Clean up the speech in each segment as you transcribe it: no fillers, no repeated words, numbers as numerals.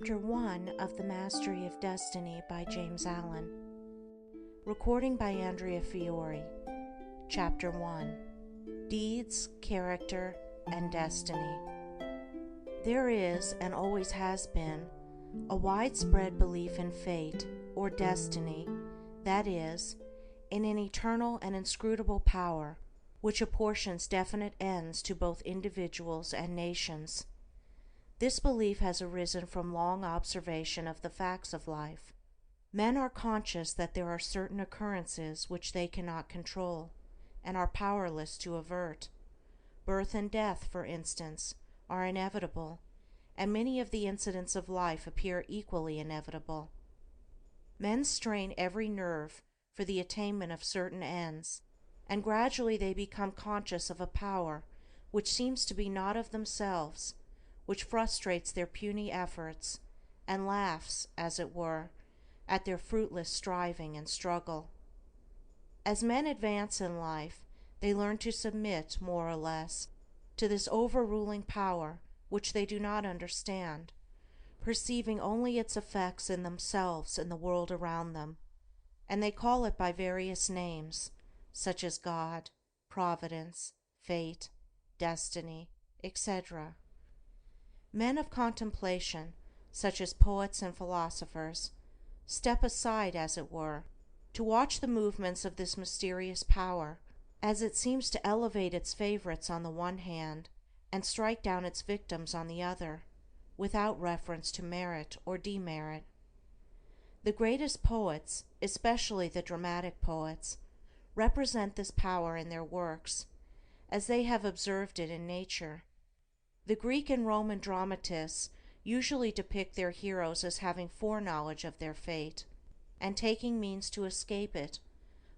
Chapter 1 of The Mastery of Destiny by James Allen. Recording by Andrea Fiore. Chapter 1. Deeds, Character, and Destiny. There is, and always has been, a widespread belief in fate, or destiny, that is, in an eternal and inscrutable power, which apportions definite ends to both individuals and nations. This belief has arisen from long observation of the facts of life. Men are conscious that there are certain occurrences which they cannot control, and are powerless to avert. Birth and death, for instance, are inevitable, and many of the incidents of life appear equally inevitable. Men strain every nerve for the attainment of certain ends, and gradually they become conscious of a power which seems to be not of themselves, which frustrates their puny efforts, and laughs, as it were, at their fruitless striving and struggle. As men advance in life, they learn to submit, more or less, to this overruling power which they do not understand, perceiving only its effects in themselves and the world around them, and they call it by various names, such as God, Providence, Fate, Destiny, etc. Men of contemplation, such as poets and philosophers, step aside, as it were, to watch the movements of this mysterious power, as it seems to elevate its favorites on the one hand, and strike down its victims on the other, without reference to merit or demerit. The greatest poets, especially the dramatic poets, represent this power in their works, as they have observed it in nature. The Greek and Roman dramatists usually depict their heroes as having foreknowledge of their fate, and taking means to escape it,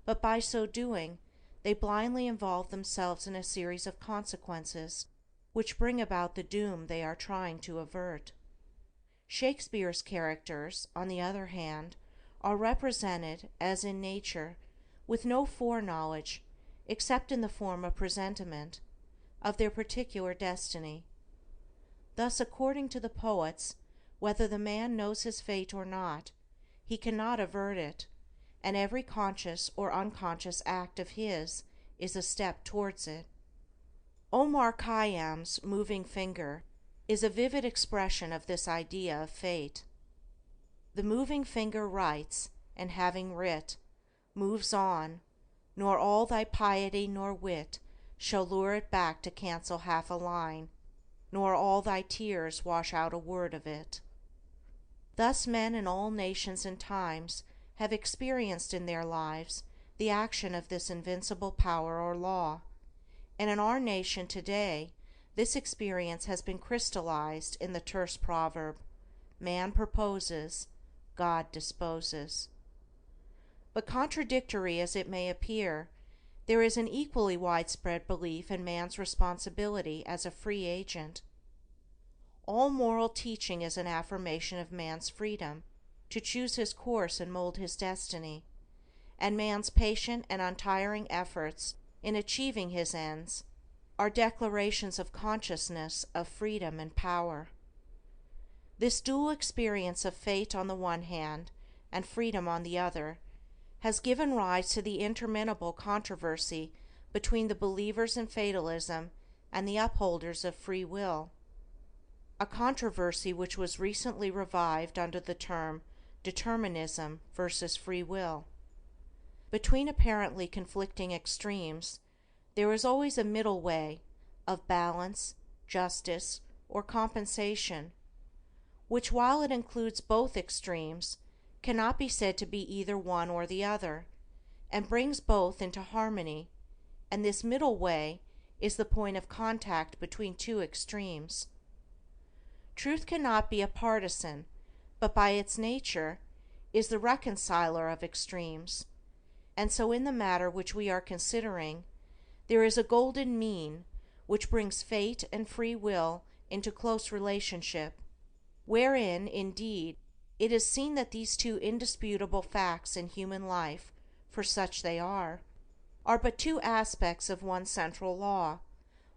but by so doing they blindly involve themselves in a series of consequences which bring about the doom they are trying to avert. Shakespeare's characters, on the other hand, are represented, as in nature, with no foreknowledge, except in the form of presentiment, of their particular destiny. Thus, according to the poets, whether the man knows his fate or not, he cannot avert it, and every conscious or unconscious act of his is a step towards it. Omar Khayyam's moving finger is a vivid expression of this idea of fate. The moving finger writes, and having writ, moves on, nor all thy piety nor wit shall lure it back to cancel half a line, nor all thy tears wash out a word of it. Thus men in all nations and times have experienced in their lives the action of this invincible power or law, and in our nation today this experience has been crystallized in the terse proverb, "Man proposes, God disposes." But contradictory as it may appear, there is an equally widespread belief in man's responsibility as a free agent. All moral teaching is an affirmation of man's freedom to choose his course and mold his destiny, and man's patient and untiring efforts in achieving his ends are declarations of consciousness of freedom and power. This dual experience of fate on the one hand and freedom on the other has given rise to the interminable controversy between the believers in fatalism and the upholders of free will, a controversy which was recently revived under the term determinism versus free will. Between apparently conflicting extremes, there is always a middle way of balance, justice, or compensation, which, while it includes both extremes, cannot be said to be either one or the other, and brings both into harmony, and this middle way is the point of contact between two extremes. Truth cannot be a partisan, but by its nature is the reconciler of extremes, and so in the matter which we are considering, there is a golden mean which brings fate and free will into close relationship, wherein, indeed, it is seen that these two indisputable facts in human life, for such they are but two aspects of one central law,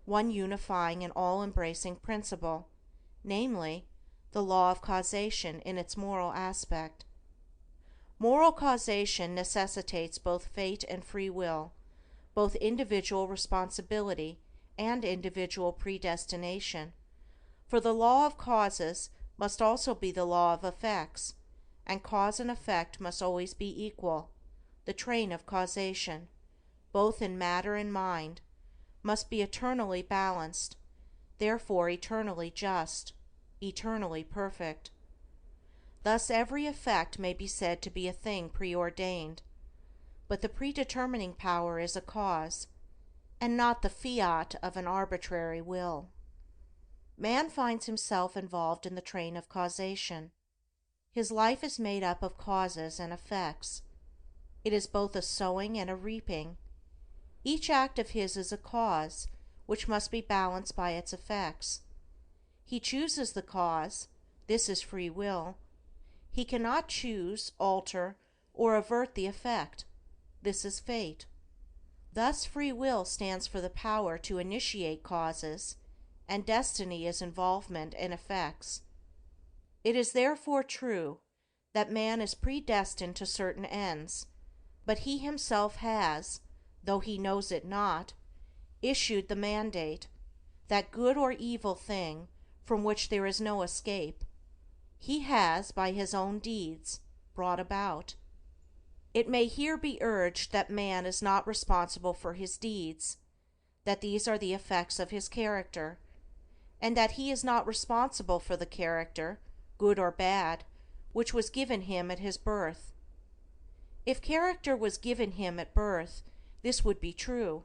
one unifying and all-embracing principle, namely, the law of causation in its moral aspect. Moral causation necessitates both fate and free will, both individual responsibility and individual predestination, for the law of causes must also be the law of effects, and cause and effect must always be equal. The train of causation, both in matter and mind, must be eternally balanced, therefore eternally just, eternally perfect. Thus every effect may be said to be a thing preordained, but the predetermining power is a cause, and not the fiat of an arbitrary will. Man finds himself involved in the train of causation. His life is made up of causes and effects. It is both a sowing and a reaping. Each act of his is a cause, which must be balanced by its effects. He chooses the cause, this is free will. He cannot choose, alter, or avert the effect, this is fate. Thus free will stands for the power to initiate causes, and destiny is involvement in effects. It is therefore true that man is predestined to certain ends, but he himself has, though he knows it not, issued the mandate, that good or evil thing from which there is no escape, he has, by his own deeds, brought about. It may here be urged that man is not responsible for his deeds, that these are the effects of his character, and that he is not responsible for the character, good or bad, which was given him at his birth. If character was given him at birth, this would be true,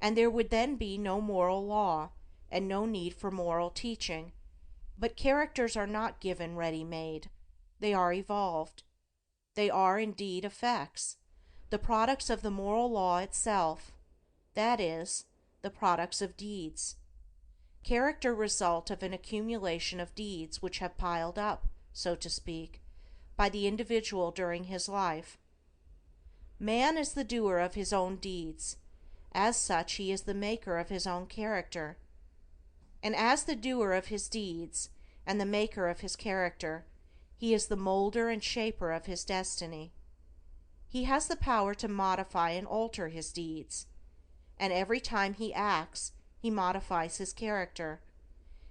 and there would then be no moral law, and no need for moral teaching. But characters are not given ready-made, they are evolved. They are indeed effects, the products of the moral law itself, that is, the products of deeds. Character result of an accumulation of deeds which have piled up, so to speak, by the individual during his life. Man is the doer of his own deeds, as such he is the maker of his own character. And as the doer of his deeds, and the maker of his character, he is the molder and shaper of his destiny. He has the power to modify and alter his deeds, and every time he acts, he modifies his character,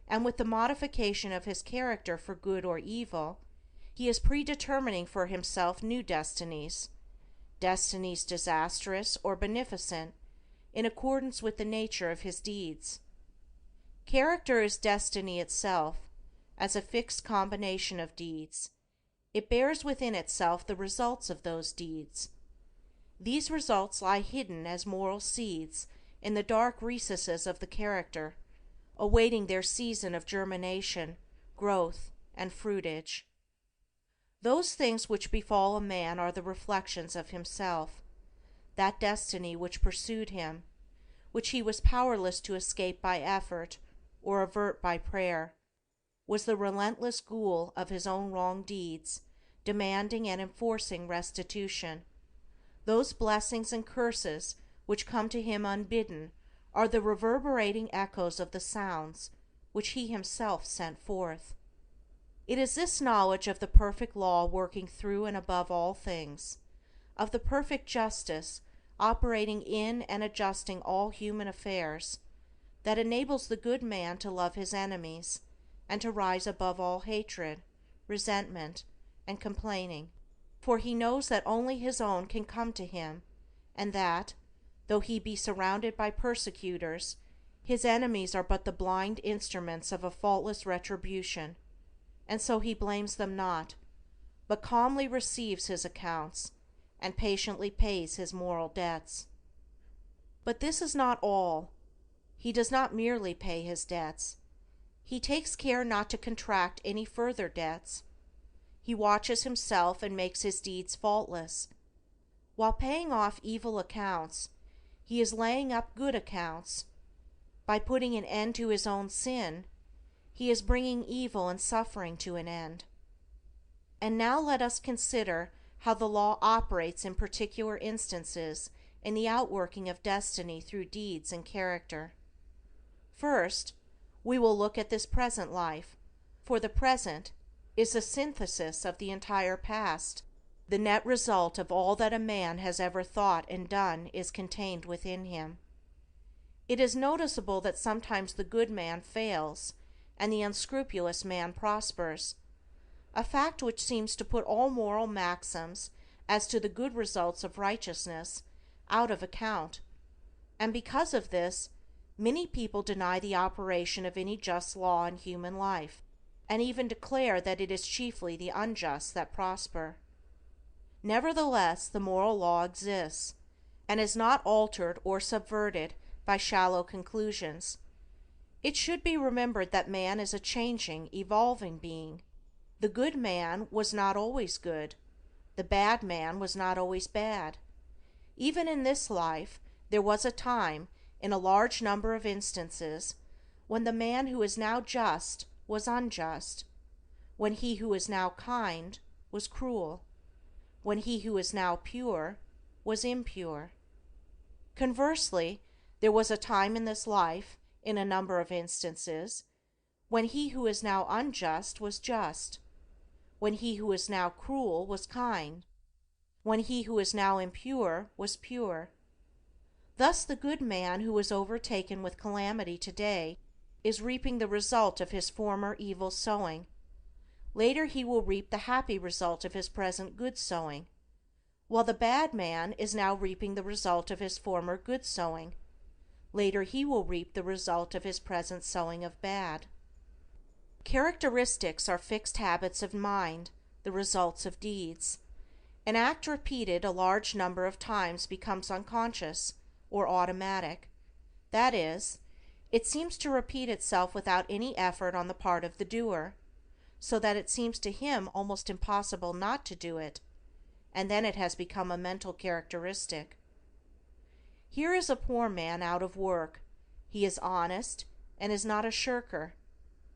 and with the modification of his character for good or evil, he is predetermining for himself new destinies, destinies disastrous or beneficent, in accordance with the nature of his deeds. Character is destiny itself, as a fixed combination of deeds. It bears within itself the results of those deeds. These results lie hidden as moral seeds in the dark recesses of the character, awaiting their season of germination, growth, and fruitage. Those things which befall a man are the reflections of himself, that destiny which pursued him, which he was powerless to escape by effort or avert by prayer, was the relentless ghoul of his own wrong deeds, demanding and enforcing restitution. Those blessings and curses which come to him unbidden are the reverberating echoes of the sounds which he himself sent forth. It is this knowledge of the perfect law working through and above all things, of the perfect justice operating in and adjusting all human affairs, that enables the good man to love his enemies, and to rise above all hatred, resentment, and complaining, for he knows that only his own can come to him, and that, though he be surrounded by persecutors, his enemies are but the blind instruments of a faultless retribution, and so he blames them not, but calmly receives his accounts, and patiently pays his moral debts. But this is not all. He does not merely pay his debts. He takes care not to contract any further debts. He watches himself and makes his deeds faultless. While paying off evil accounts, he is laying up good accounts. By putting an end to his own sin, he is bringing evil and suffering to an end. And now let us consider how the law operates in particular instances in the outworking of destiny through deeds and character. First, we will look at this present life, for the present is a synthesis of the entire past. The net result of all that a man has ever thought and done is contained within him. It is noticeable that sometimes the good man fails and the unscrupulous man prospers, a fact which seems to put all moral maxims as to the good results of righteousness out of account, and because of this many people deny the operation of any just law in human life, and even declare that it is chiefly the unjust that prosper. Nevertheless, the moral law exists, and is not altered or subverted by shallow conclusions. It should be remembered that man is a changing, evolving being. The good man was not always good. The bad man was not always bad. Even in this life, there was a time, in a large number of instances, when the man who is now just was unjust, when he who is now kind was cruel, when he who is now pure was impure. Conversely, there was a time in this life, in a number of instances, when he who is now unjust was just, when he who is now cruel was kind, when he who is now impure was pure. Thus the good man who is overtaken with calamity today is reaping the result of his former evil sowing. Later he will reap the happy result of his present good sowing, while the bad man is now reaping the result of his former good sowing. Later he will reap the result of his present sowing of bad. Characteristics are fixed habits of mind, the results of deeds. An act repeated a large number of times becomes unconscious, or automatic. That is, it seems to repeat itself without any effort on the part of the doer, so that it seems to him almost impossible not to do it, and then it has become a mental characteristic. Here is a poor man out of work. He is honest, and is not a shirker.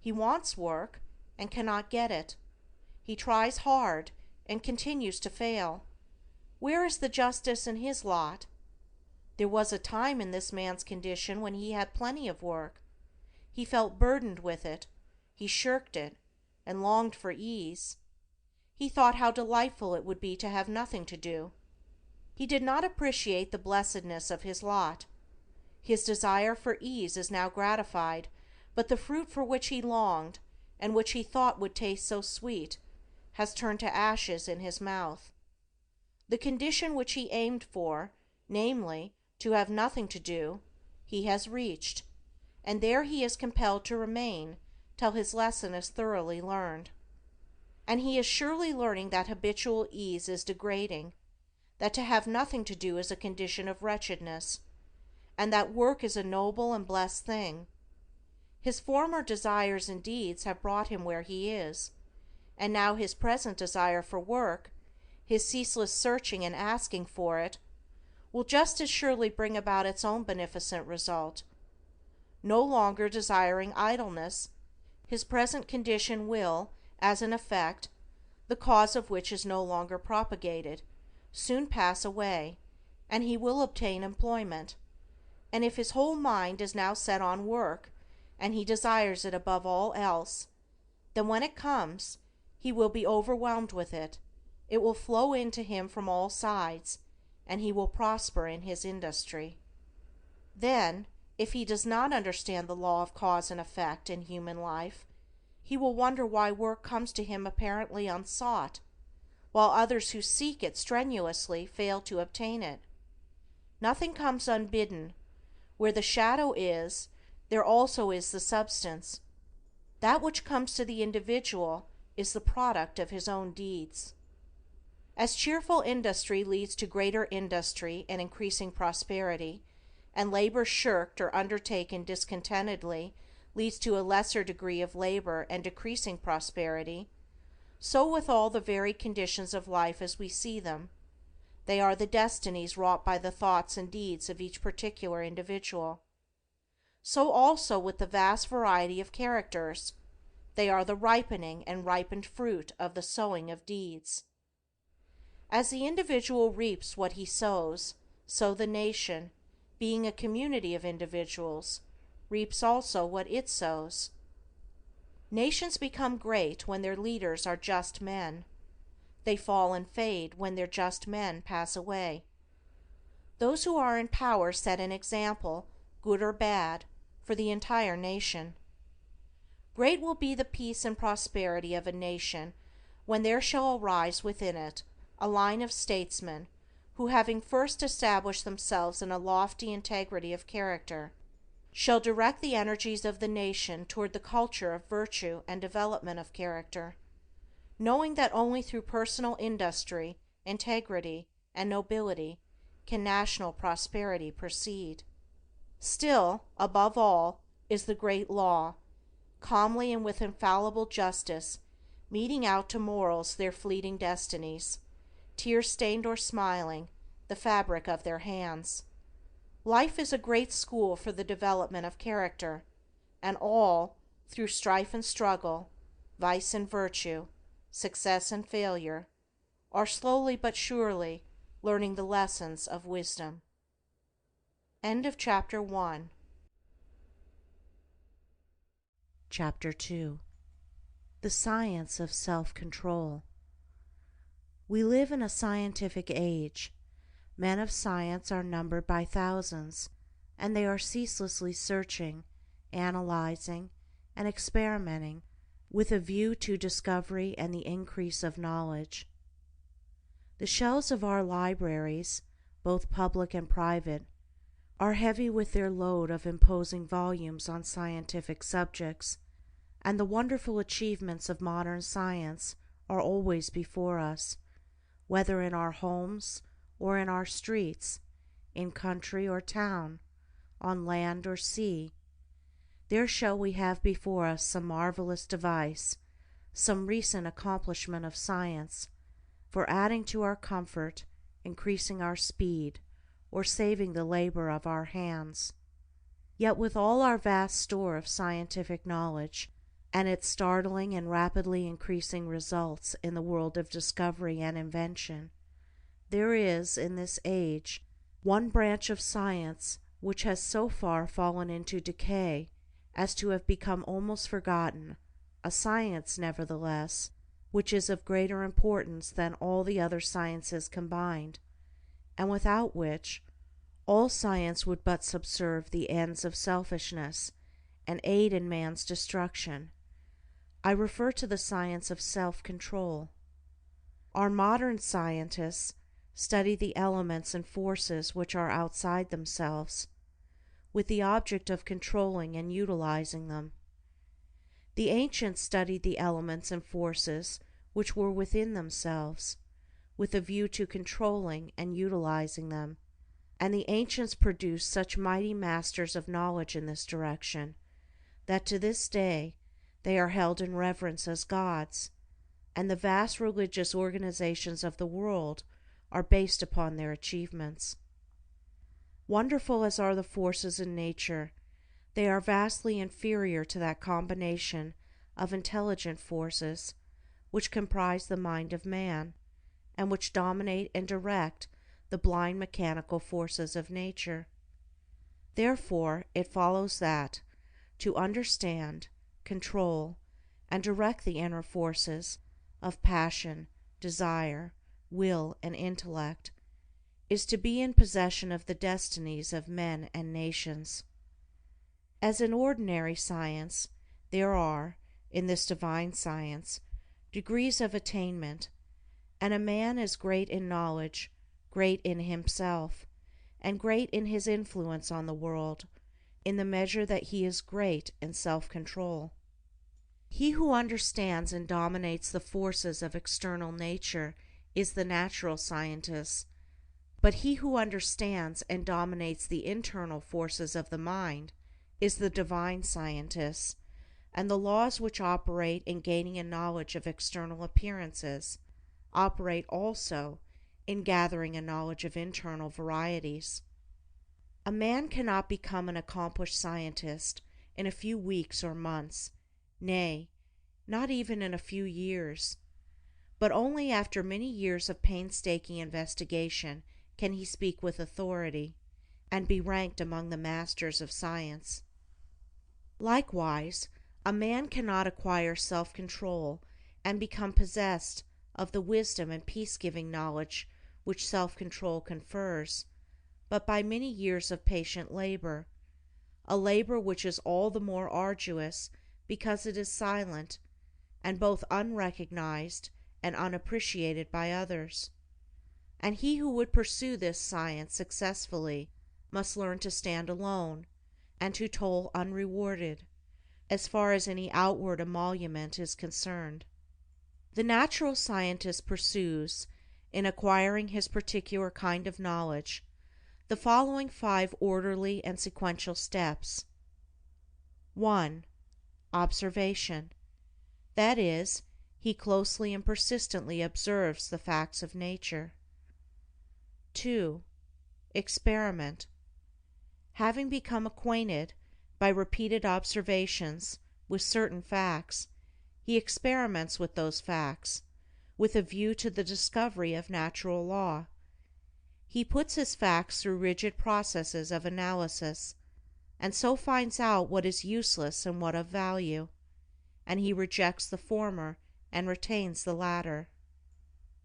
He wants work, and cannot get it. He tries hard, and continues to fail. Where is the justice in his lot? There was a time in this man's condition when he had plenty of work. He felt burdened with it, he shirked it, and longed for ease. He thought how delightful it would be to have nothing to do. He did not appreciate the blessedness of his lot. His desire for ease is now gratified, but the fruit for which he longed, and which he thought would taste so sweet, has turned to ashes in his mouth. The condition which he aimed for, namely, to have nothing to do, he has reached, and there he is compelled to remain till his lesson is thoroughly learned. And he is surely learning that habitual ease is degrading, that to have nothing to do is a condition of wretchedness, and that work is a noble and blessed thing. His former desires and deeds have brought him where he is, and now his present desire for work, his ceaseless searching and asking for it, will just as surely bring about its own beneficent result. No longer desiring idleness, his present condition will, as an effect, the cause of which is no longer propagated, soon pass away, and he will obtain employment. And if his whole mind is now set on work, and he desires it above all else, then when it comes, he will be overwhelmed with it. It will flow into him from all sides, and he will prosper in his industry. Then, if he does not understand the law of cause and effect in human life, he will wonder why work comes to him apparently unsought, while others who seek it strenuously fail to obtain it. Nothing comes unbidden. Where the shadow is, there also is the substance. That which comes to the individual is the product of his own deeds. As cheerful industry leads to greater industry and increasing prosperity, and labor shirked or undertaken discontentedly leads to a lesser degree of labor and decreasing prosperity, so with all the varied conditions of life as we see them. They are the destinies wrought by the thoughts and deeds of each particular individual. So also with the vast variety of characters. They are the ripening and ripened fruit of the sowing of deeds. As the individual reaps what he sows, so the nation, being a community of individuals, reaps also what it sows. Nations become great when their leaders are just men. They fall and fade when their just men pass away. Those who are in power set an example, good or bad, for the entire nation. Great will be the peace and prosperity of a nation when there shall arise within it a line of statesmen who, having first established themselves in a lofty integrity of character, shall direct the energies of the nation toward the culture of virtue and development of character, knowing that only through personal industry, integrity, and nobility can national prosperity proceed. Still, above all, is the great law, calmly and with infallible justice, meting out to mortals their fleeting destinies, tear-stained or smiling, the fabric of their hands. Life is a great school for the development of character, and all, through strife and struggle, vice and virtue, success and failure, are slowly but surely learning the lessons of wisdom. End of Chapter 1. Chapter 2. The Science of Self-Control. We live in a scientific age. Men of science are numbered by thousands, and they are ceaselessly searching, analyzing, and experimenting with a view to discovery and the increase of knowledge. The shelves of our libraries, both public and private, are heavy with their load of imposing volumes on scientific subjects, and the wonderful achievements of modern science are always before us, whether in our homes or in our streets, in country or town, on land or sea. There shall we have before us some marvelous device, some recent accomplishment of science, for adding to our comfort, increasing our speed, or saving the labor of our hands. Yet with all our vast store of scientific knowledge, and its startling and rapidly increasing results in the world of discovery and invention, there is, in this age, one branch of science which has so far fallen into decay as to have become almost forgotten, a science, nevertheless, which is of greater importance than all the other sciences combined, and without which all science would but subserve the ends of selfishness and aid in man's destruction. I refer to the science of self-control. Our modern scientists study the elements and forces which are outside themselves, with the object of controlling and utilizing them. The ancients studied the elements and forces which were within themselves, with a view to controlling and utilizing them, and the ancients produced such mighty masters of knowledge in this direction, that to this day they are held in reverence as gods, and the vast religious organizations of the world are based upon their achievements. Wonderful as are the forces in nature, they are vastly inferior to that combination of intelligent forces which comprise the mind of man, and which dominate and direct the blind mechanical forces of nature. Therefore it follows that, to understand, control, and direct the inner forces of passion, desire, will, and intellect, is to be in possession of the destinies of men and nations. As in ordinary science, there are, in this divine science, degrees of attainment, and a man is great in knowledge, great in himself, and great in his influence on the world, in the measure that he is great in self-control. He who understands and dominates the forces of external nature is the natural scientist, but he who understands and dominates the internal forces of the mind is the divine scientist, and the laws which operate in gaining a knowledge of external appearances operate also in gathering a knowledge of internal varieties. A man cannot become an accomplished scientist in a few weeks or months, nay, not even in a few years, but only after many years of painstaking investigation can he speak with authority, and be ranked among the masters of science. Likewise, A man cannot acquire self-control and become possessed of the wisdom and peace-giving knowledge which self-control confers, but by many years of patient labor, a labor which is all the more arduous because it is silent and both unrecognized and unappreciated by others. And he who would pursue this science successfully must learn to stand alone and to toil unrewarded, as far as any outward emolument is concerned. The natural scientist pursues, in acquiring his particular kind of knowledge, the following 5 orderly and sequential steps. 1. Observation. That is, he closely and persistently observes the facts of nature. 2. Experiment. Having become acquainted, by repeated observations, with certain facts, he experiments with those facts, with a view to the discovery of natural law. He puts his facts through rigid processes of analysis, and so finds out what is useless and what of value, and he rejects the former and retains the latter.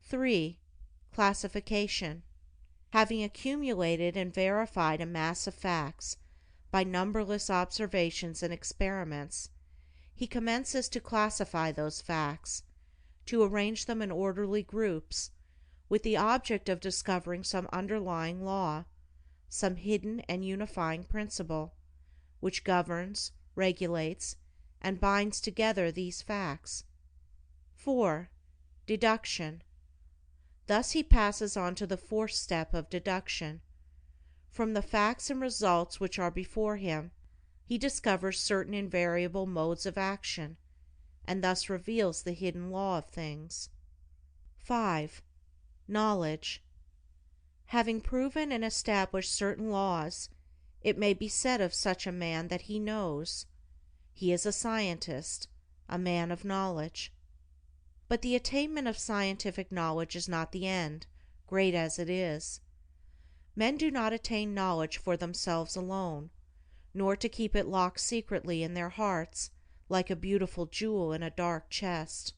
3. Classification. Having accumulated and verified a mass of facts by numberless observations and experiments, he commences to classify those facts, to arrange them in orderly groups, with the object of discovering some underlying law, some hidden and unifying principle, which governs, regulates, and binds together these facts. 4. Deduction. Thus he passes on to the 4th step of deduction. From the facts and results which are before him, he discovers certain invariable modes of action, and thus reveals the hidden law of things. 5. Knowledge. Having proven and established certain laws, it may be said of such a man that he knows. He is a scientist, a man of knowledge. But the attainment of scientific knowledge is not the end, great as it is. Men do not attain knowledge for themselves alone, nor to keep it locked secretly in their hearts like a beautiful jewel in a dark chest.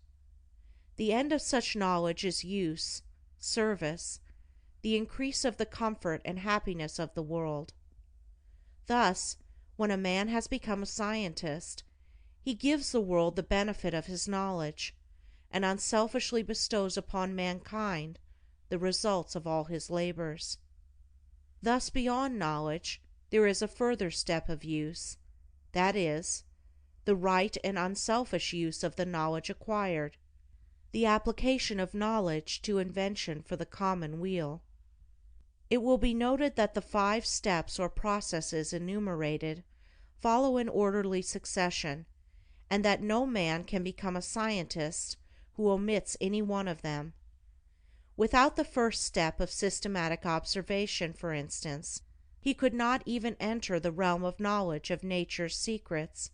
The end of such knowledge is use, service, the increase of the comfort and happiness of the world. Thus, when a man has become a scientist, he gives the world the benefit of his knowledge, and unselfishly bestows upon mankind the results of all his labors. Thus beyond knowledge there is a further step of use, that is, the right and unselfish use of the knowledge acquired, the application of knowledge to invention for the common weal. It will be noted that the 5 steps or processes enumerated follow in orderly succession, and that no man can become a scientist who omits any one of them. Without the 1st step of systematic observation, for instance, he could not even enter the realm of knowledge of nature's secrets.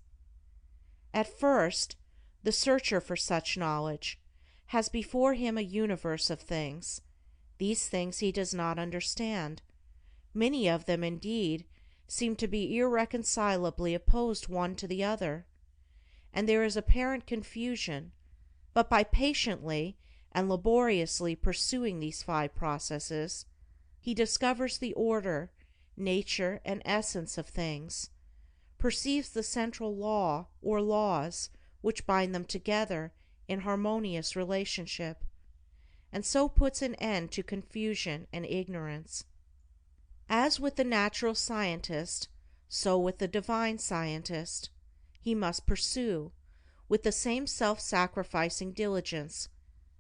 At first, the searcher for such knowledge has before him a universe of things. These things he does not understand. Many of them, indeed, seem to be irreconcilably opposed one to the other, and there is apparent confusion. But by patiently and laboriously pursuing these 5 processes, he discovers the order, nature, and essence of things, perceives the central law or laws which bind them together in harmonious relationship, and so puts an end to confusion and ignorance. As with the natural scientist, so with the divine scientist, he must pursue, with the same self-sacrificing diligence,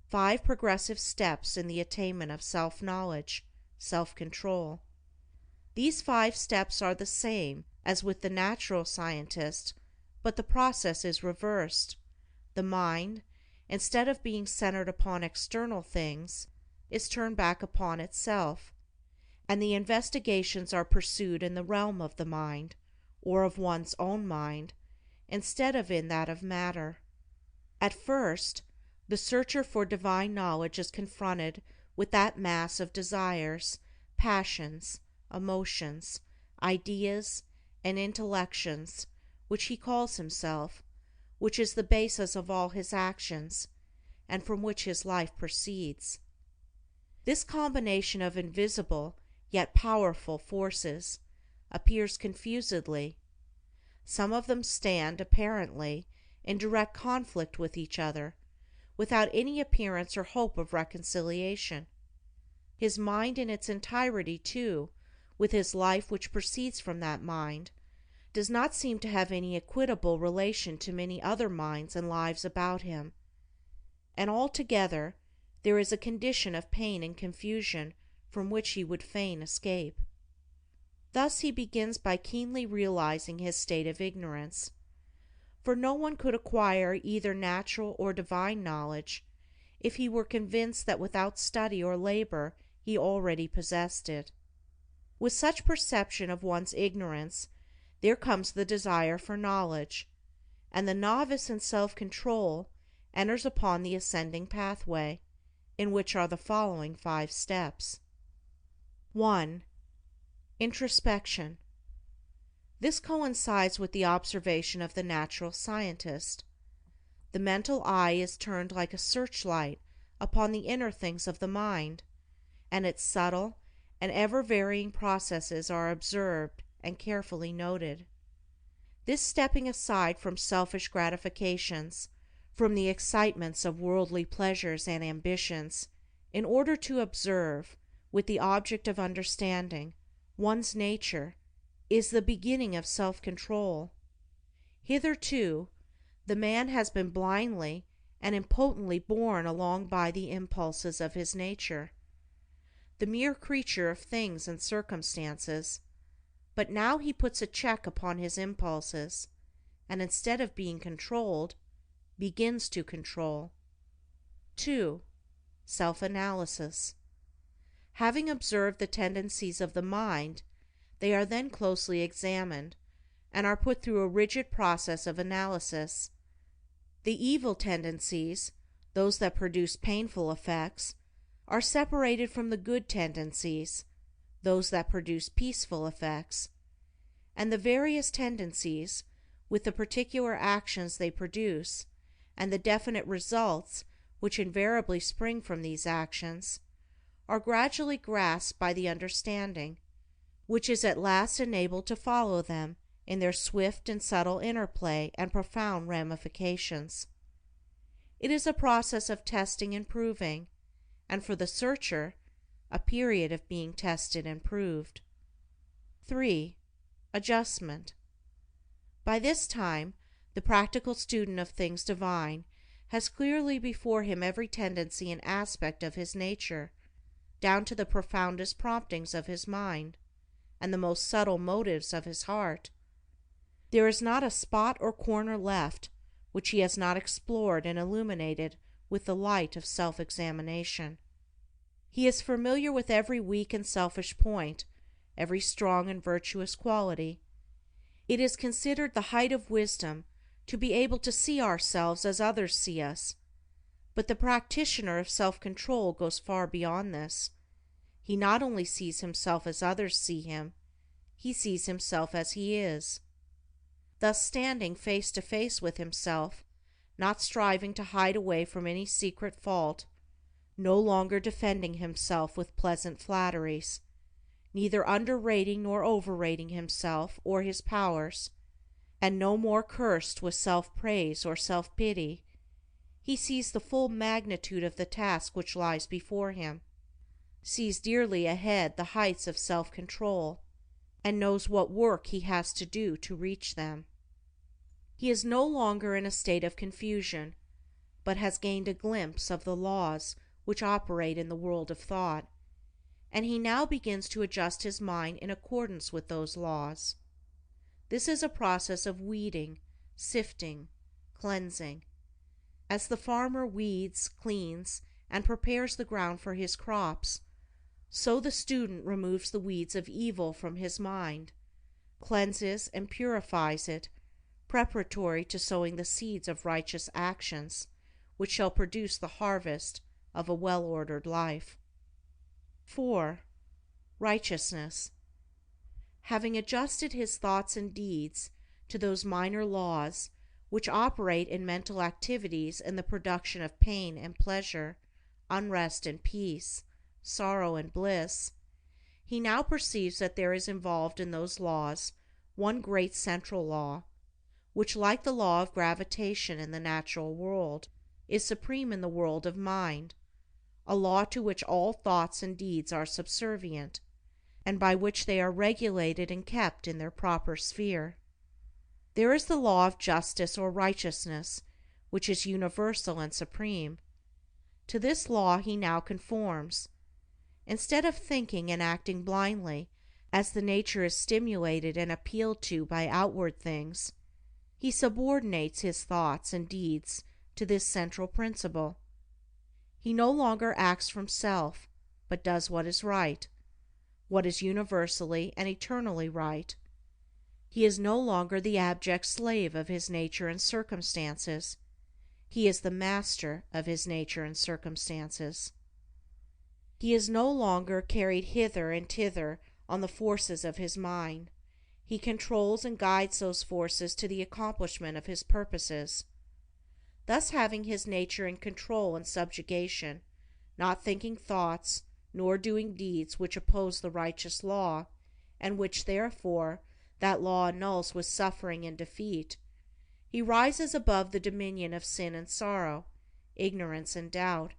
5 progressive steps in the attainment of self-knowledge, self-control. These 5 steps are the same as with the natural scientist, but the process is reversed. The mind, instead of being centered upon external things, is turned back upon itself, and the investigations are pursued in the realm of the mind, or of one's own mind, instead of in that of matter. At first, the searcher for divine knowledge is confronted with that mass of desires, passions, emotions, ideas, and intellections which he calls himself, which is the basis of all his actions, and from which his life proceeds. This combination of invisible yet powerful forces appears confusedly. Some of them stand, apparently, in direct conflict with each other, without any appearance or hope of reconciliation. His mind in its entirety, too, with his life which proceeds from that mind, does not seem to have any equitable relation to many other minds and lives about him, and altogether there is a condition of pain and confusion from which he would fain escape. Thus he begins by keenly realizing his state of ignorance, for no one could acquire either natural or divine knowledge if he were convinced that without study or labor he already possessed it. With such perception of one's ignorance there comes the desire for knowledge, and the novice in self-control enters upon the ascending pathway, in which are the following 5 steps. 1. Introspection. This coincides with the observation of the natural scientist. The mental eye is turned like a searchlight upon the inner things of the mind, and its subtle and ever-varying processes are observed and carefully noted. This stepping aside from selfish gratifications, from the excitements of worldly pleasures and ambitions, in order to observe, with the object of understanding, one's nature, is the beginning of self-control. Hitherto, the man has been blindly and impotently borne along by the impulses of his nature, the mere creature of things and circumstances, but now he puts a check upon his impulses, and instead of being controlled, begins to control. 2. Self-analysis. Having observed the tendencies of the mind, they are then closely examined, and are put through a rigid process of analysis. The evil tendencies, those that produce painful effects, are separated from the good tendencies, those that produce peaceful effects, and the various tendencies, with the particular actions they produce, and the definite results which invariably spring from these actions, are gradually grasped by the understanding, which is at last enabled to follow them in their swift and subtle interplay and profound ramifications. It is a process of testing and proving, and for the searcher, a period of being tested and proved. 3. Adjustment. By this time, the practical student of things divine has clearly before him every tendency and aspect of his nature, down to the profoundest promptings of his mind, and the most subtle motives of his heart. There is not a spot or corner left which he has not explored and illuminated with the light of self-examination. He is familiar with every weak and selfish point, every strong and virtuous quality. It is considered the height of wisdom to be able to see ourselves as others see us, but the practitioner of self-control goes far beyond this. He not only sees himself as others see him, he sees himself as he is. Thus standing face to face with himself, not striving to hide away from any secret fault, no longer defending himself with pleasant flatteries, neither underrating nor overrating himself or his powers, and no more cursed with self-praise or self-pity, he sees the full magnitude of the task which lies before him, sees dearly ahead the heights of self-control, and knows what work he has to do to reach them. He is no longer in a state of confusion, but has gained a glimpse of the laws which operate in the world of thought, and he now begins to adjust his mind in accordance with those laws. This is a process of weeding, sifting, cleansing. As the farmer weeds, cleans, and prepares the ground for his crops, so the student removes the weeds of evil from his mind, cleanses and purifies it, preparatory to sowing the seeds of righteous actions, which shall produce the harvest of a well-ordered life. 4. Righteousness. Having adjusted his thoughts and deeds to those minor laws which operate in mental activities in the production of pain and pleasure, unrest and peace, sorrow and bliss, he now perceives that there is involved in those laws one great central law, which, like the law of gravitation in the natural world, is supreme in the world of mind, a law to which all thoughts and deeds are subservient, and by which they are regulated and kept in their proper sphere. There is the law of justice or righteousness, which is universal and supreme. To this law he now conforms. Instead of thinking and acting blindly, as the nature is stimulated and appealed to by outward things, he subordinates his thoughts and deeds to this central principle. He no longer acts from self, but does what is right, what is universally and eternally right. He is no longer the abject slave of his nature and circumstances. He is the master of his nature and circumstances. He is no longer carried hither and thither on the forces of his mind. He controls and guides those forces to the accomplishment of his purposes. Thus, having his nature in control and subjugation, not thinking thoughts, nor doing deeds which oppose the righteous law, and which, therefore, that law annuls with suffering and defeat, he rises above the dominion of sin and sorrow, ignorance and doubt,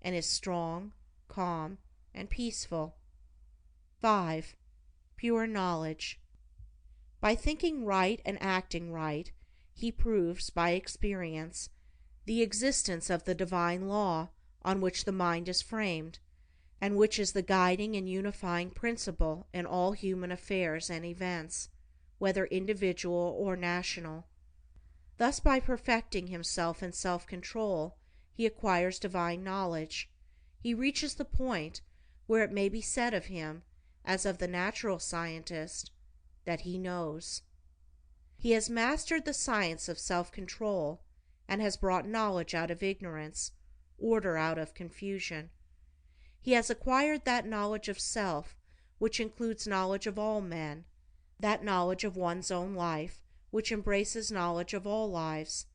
and is strong, calm, and peaceful. 5. Pure knowledge. By thinking right and acting right, he proves, by experience, the existence of the divine law on which the mind is framed, and which is the guiding and unifying principle in all human affairs and events, whether individual or national. Thus, by perfecting himself in self-control, he acquires divine knowledge. He reaches the point where it may be said of him, as of the natural scientist, that he knows. He has mastered the science of self-control, and has brought knowledge out of ignorance, order out of confusion. He has acquired that knowledge of self which includes knowledge of all men, that knowledge of one's own life which embraces knowledge of all lives.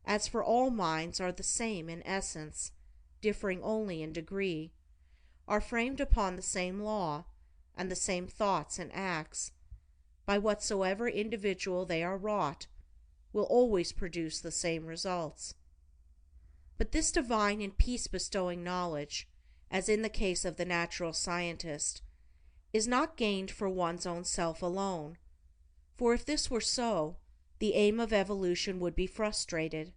As for all minds are the same in essence, differing only in degree, are framed upon the same law, and the same thoughts and acts, by whatsoever individual they are wrought, will always produce the same results. But this divine and peace-bestowing knowledge, as in the case of the natural scientist, is not gained for one's own self alone, for if this were so, the aim of evolution would be frustrated,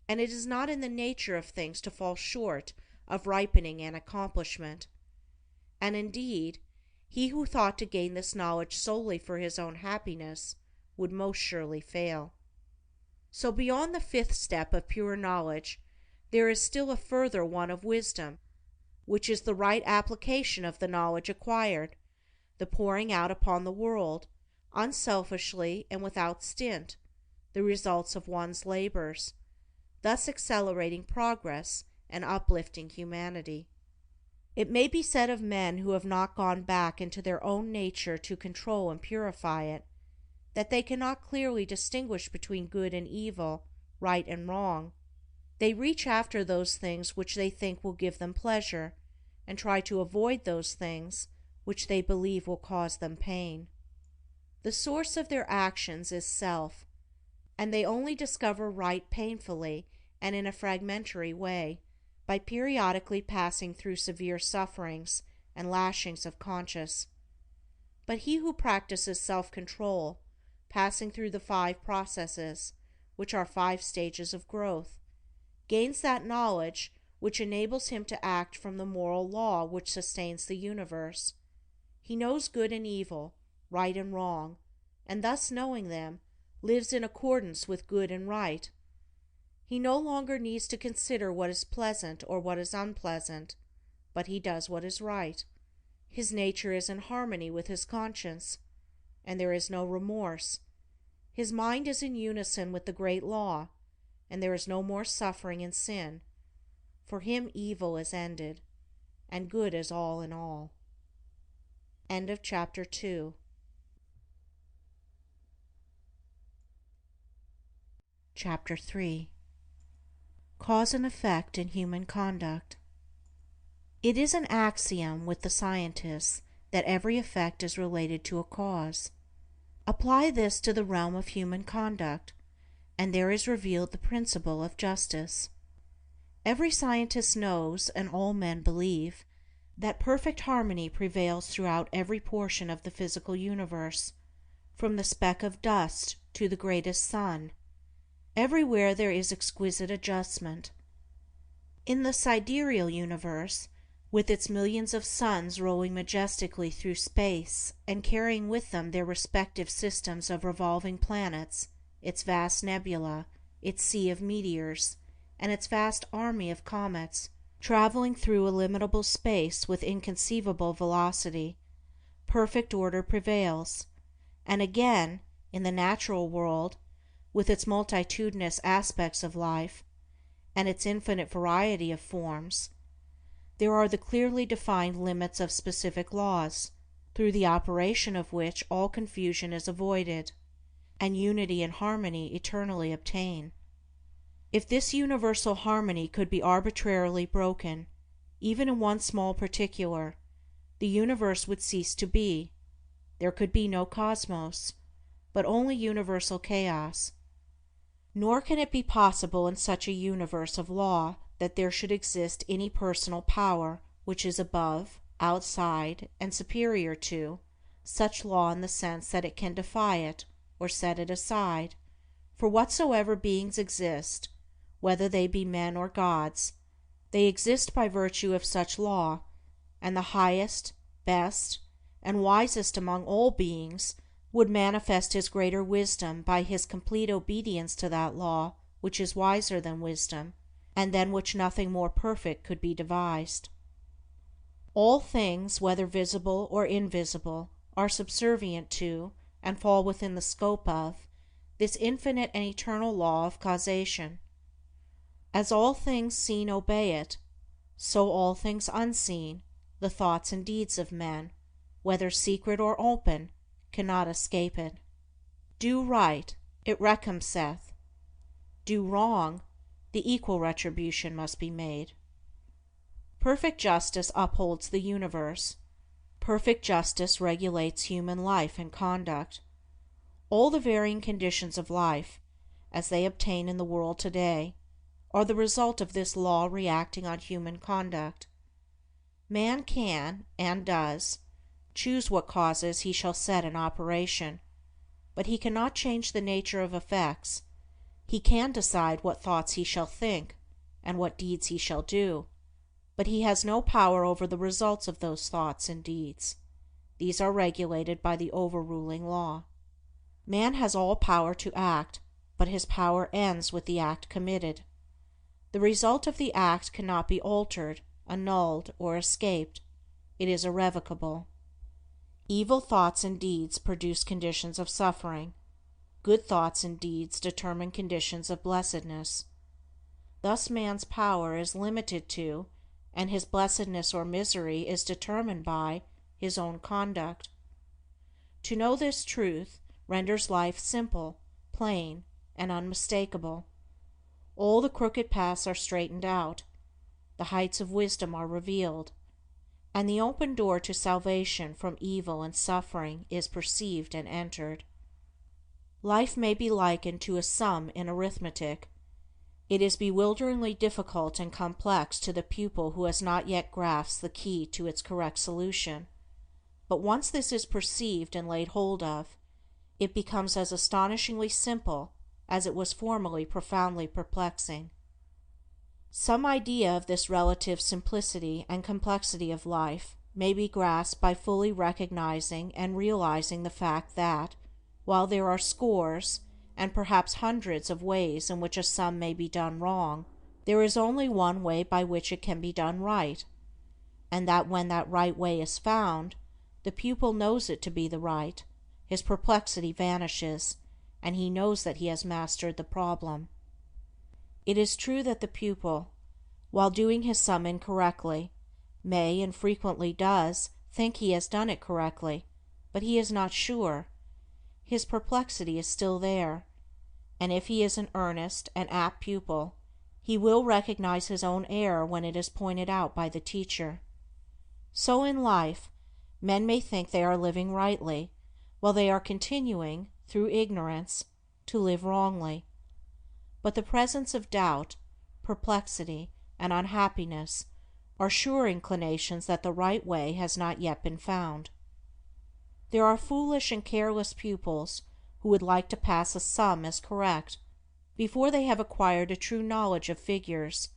and it is not in the nature of things to fall short of ripening and accomplishment. And indeed, he who thought to gain this knowledge solely for his own happiness would most surely fail. So beyond the 5th step of pure knowledge, there is still a further one of wisdom, which is the right application of the knowledge acquired, the pouring out upon the world, unselfishly and without stint, the results of one's labors, thus accelerating progress and uplifting humanity. It may be said of men who have not gone back into their own nature to control and purify it, that they cannot clearly distinguish between good and evil, right and wrong. They reach after those things which they think will give them pleasure, and try to avoid those things which they believe will cause them pain. The source of their actions is self, and they only discover right painfully and in a fragmentary way, by periodically passing through severe sufferings and lashings of conscience. But he who practices self-control, passing through the 5 processes, which are 5 stages of growth, gains that knowledge which enables him to act from the moral law which sustains the universe. He knows good and evil, right and wrong, and thus knowing them, lives in accordance with good and right. He no longer needs to consider what is pleasant or what is unpleasant, but he does what is right. His nature is in harmony with his conscience, and there is no remorse. His mind is in unison with the great law, and there is no more suffering and sin. For him evil is ended, and good is all in all. End of chapter 2. Chapter 3. Cause and Effect in Human Conduct. It is an axiom with the scientists that every effect is related to a cause. Apply this to the realm of human conduct, and there is revealed the principle of justice. Every scientist knows, and all men believe, that perfect harmony prevails throughout every portion of the physical universe, from the speck of dust to the greatest sun. Everywhere there is exquisite adjustment. In the sidereal universe, with its millions of suns rolling majestically through space and carrying with them their respective systems of revolving planets, its vast nebula, its sea of meteors, and its vast army of comets, traveling through illimitable space with inconceivable velocity, perfect order prevails. And again, in the natural world, with its multitudinous aspects of life, and its infinite variety of forms, there are the clearly defined limits of specific laws, through the operation of which all confusion is avoided, and unity and harmony eternally obtain. If this universal harmony could be arbitrarily broken, even in one small particular, the universe would cease to be. There could be no cosmos, but only universal chaos. Nor can it be possible in such a universe of law that there should exist any personal power which is above, outside, and superior to such law in the sense that it can defy it, or set it aside, for whatsoever beings exist, whether they be men or gods, they exist by virtue of such law, and the highest, best, and wisest among all beings would manifest his greater wisdom by his complete obedience to that law which is wiser than wisdom, and than which nothing more perfect could be devised. All things, whether visible or invisible, are subservient to, and fall within the scope of, this infinite and eternal law of causation. As all things seen obey it, so all things unseen, the thoughts and deeds of men, whether secret or open, cannot escape it. Do right, it recompenseth. Do wrong, the equal retribution must be made. Perfect justice upholds the universe. Perfect justice regulates human life and conduct. All the varying conditions of life, as they obtain in the world today, are the result of this law reacting on human conduct. Man can, and does, choose what causes he shall set in operation, but he cannot change the nature of effects. He can decide what thoughts he shall think, and what deeds he shall do, but he has no power over the results of those thoughts and deeds. These are regulated by the overruling law. Man has all power to act, but his power ends with the act committed. The result of the act cannot be altered, annulled, or escaped. It is irrevocable. Evil thoughts and deeds produce conditions of suffering. Good thoughts and deeds determine conditions of blessedness. Thus man's power is limited to, and his blessedness or misery is determined by, his own conduct. To know this truth renders life simple, plain, and unmistakable. All the crooked paths are straightened out, the heights of wisdom are revealed, and the open door to salvation from evil and suffering is perceived and entered. Life may be likened to a sum in arithmetic. It is bewilderingly difficult and complex to the pupil who has not yet grasped the key to its correct solution, but once this is perceived and laid hold of, it becomes as astonishingly simple as it was formerly profoundly perplexing. Some idea of this relative simplicity and complexity of life may be grasped by fully recognizing and realizing the fact that, while there are scores, and perhaps hundreds of ways in which a sum may be done wrong, there is only one way by which it can be done right, and that when that right way is found, the pupil knows it to be the right, his perplexity vanishes, and he knows that he has mastered the problem. It is true that the pupil, while doing his sum incorrectly, may, and frequently does, think he has done it correctly, but he is not sure. His perplexity is still there, and if he is an earnest and apt pupil, he will recognize his own error when it is pointed out by the teacher. So in life, men may think they are living rightly, while they are continuing, through ignorance, to live wrongly. But the presence of doubt, perplexity, and unhappiness are sure inclinations that the right way has not yet been found. There are foolish and careless pupils who would like to pass a sum as correct before they have acquired a true knowledge of figures,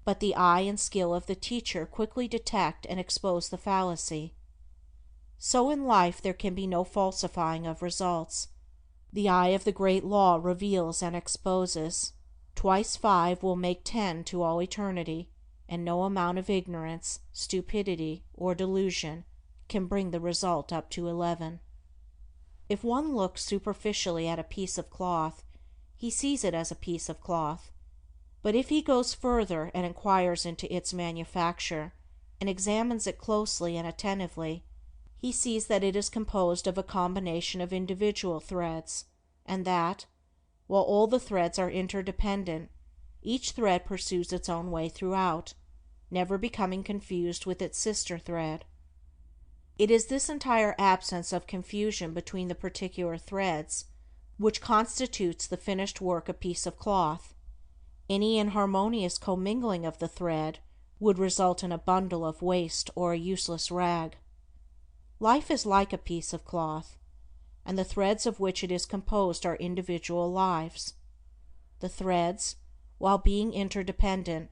but the eye and skill of the teacher quickly detect and expose the fallacy. So in life there can be no falsifying of results. The eye of the great law reveals and exposes. Twice 5 will make 10 to all eternity, and no amount of ignorance, stupidity, or delusion can bring the result up to 11. If one looks superficially at a piece of cloth, he sees it as a piece of cloth. But if he goes further and inquires into its manufacture, and examines it closely and attentively, he sees that it is composed of a combination of individual threads, and that, while all the threads are interdependent, each thread pursues its own way throughout, never becoming confused with its sister thread. It is this entire absence of confusion between the particular threads which constitutes the finished work a piece of cloth. Any inharmonious commingling of the thread would result in a bundle of waste or a useless rag. Life is like a piece of cloth, and the threads of which it is composed are individual lives. The threads, while being interdependent,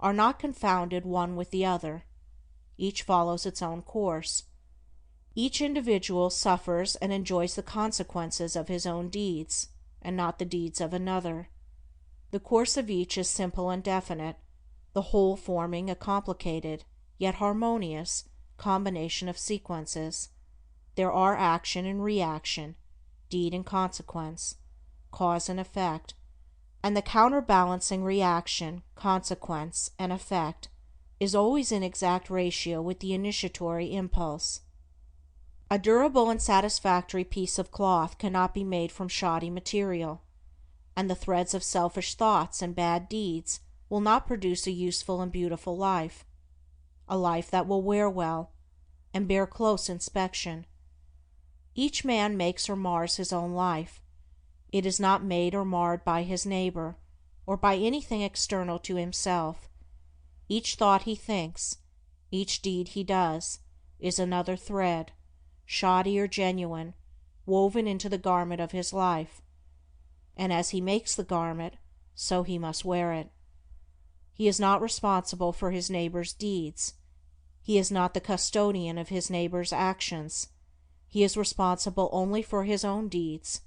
are not confounded one with the other. Each follows its own course. Each individual suffers and enjoys the consequences of his own deeds, and not the deeds of another. The course of each is simple and definite, the whole forming a complicated, yet harmonious, combination of sequences. There are action and reaction, deed and consequence, cause and effect, and the counterbalancing reaction, consequence, and effect is always in exact ratio with the initiatory impulse. A durable and satisfactory piece of cloth cannot be made from shoddy material, and the threads of selfish thoughts and bad deeds will not produce a useful and beautiful life, a life that will wear well and bear close inspection. Each man makes or mars his own life. It is not made or marred by his neighbor, or by anything external to himself. Each thought he thinks, each deed he does, is another thread, shoddy or genuine, woven into the garment of his life, and as he makes the garment, so he must wear it. He is not responsible for his neighbor's deeds. He is not the custodian of his neighbor's actions. He is responsible only for his own deeds.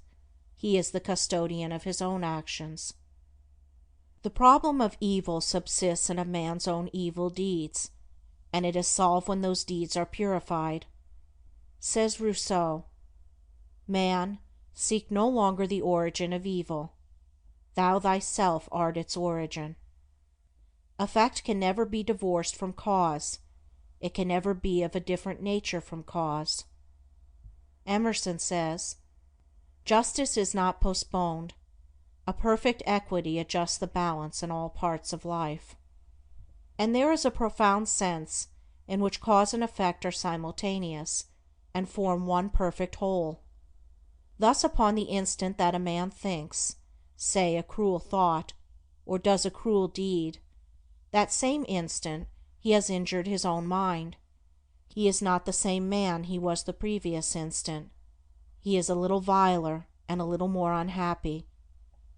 He is the custodian of his own actions. The problem of evil subsists in a man's own evil deeds, and it is solved when those deeds are purified. Says Rousseau, "Man, seek no longer the origin of evil. Thou thyself art its origin." Effect can never be divorced from cause. It can never be of a different nature from cause. Emerson says, "Justice is not postponed. A perfect equity adjusts the balance in all parts of life." And there is a profound sense in which cause and effect are simultaneous, and form one perfect whole. Thus upon the instant that a man thinks, say a cruel thought, or does a cruel deed, that same instant he has injured his own mind. He is not the same man he was the previous instant. He is a little viler and a little more unhappy,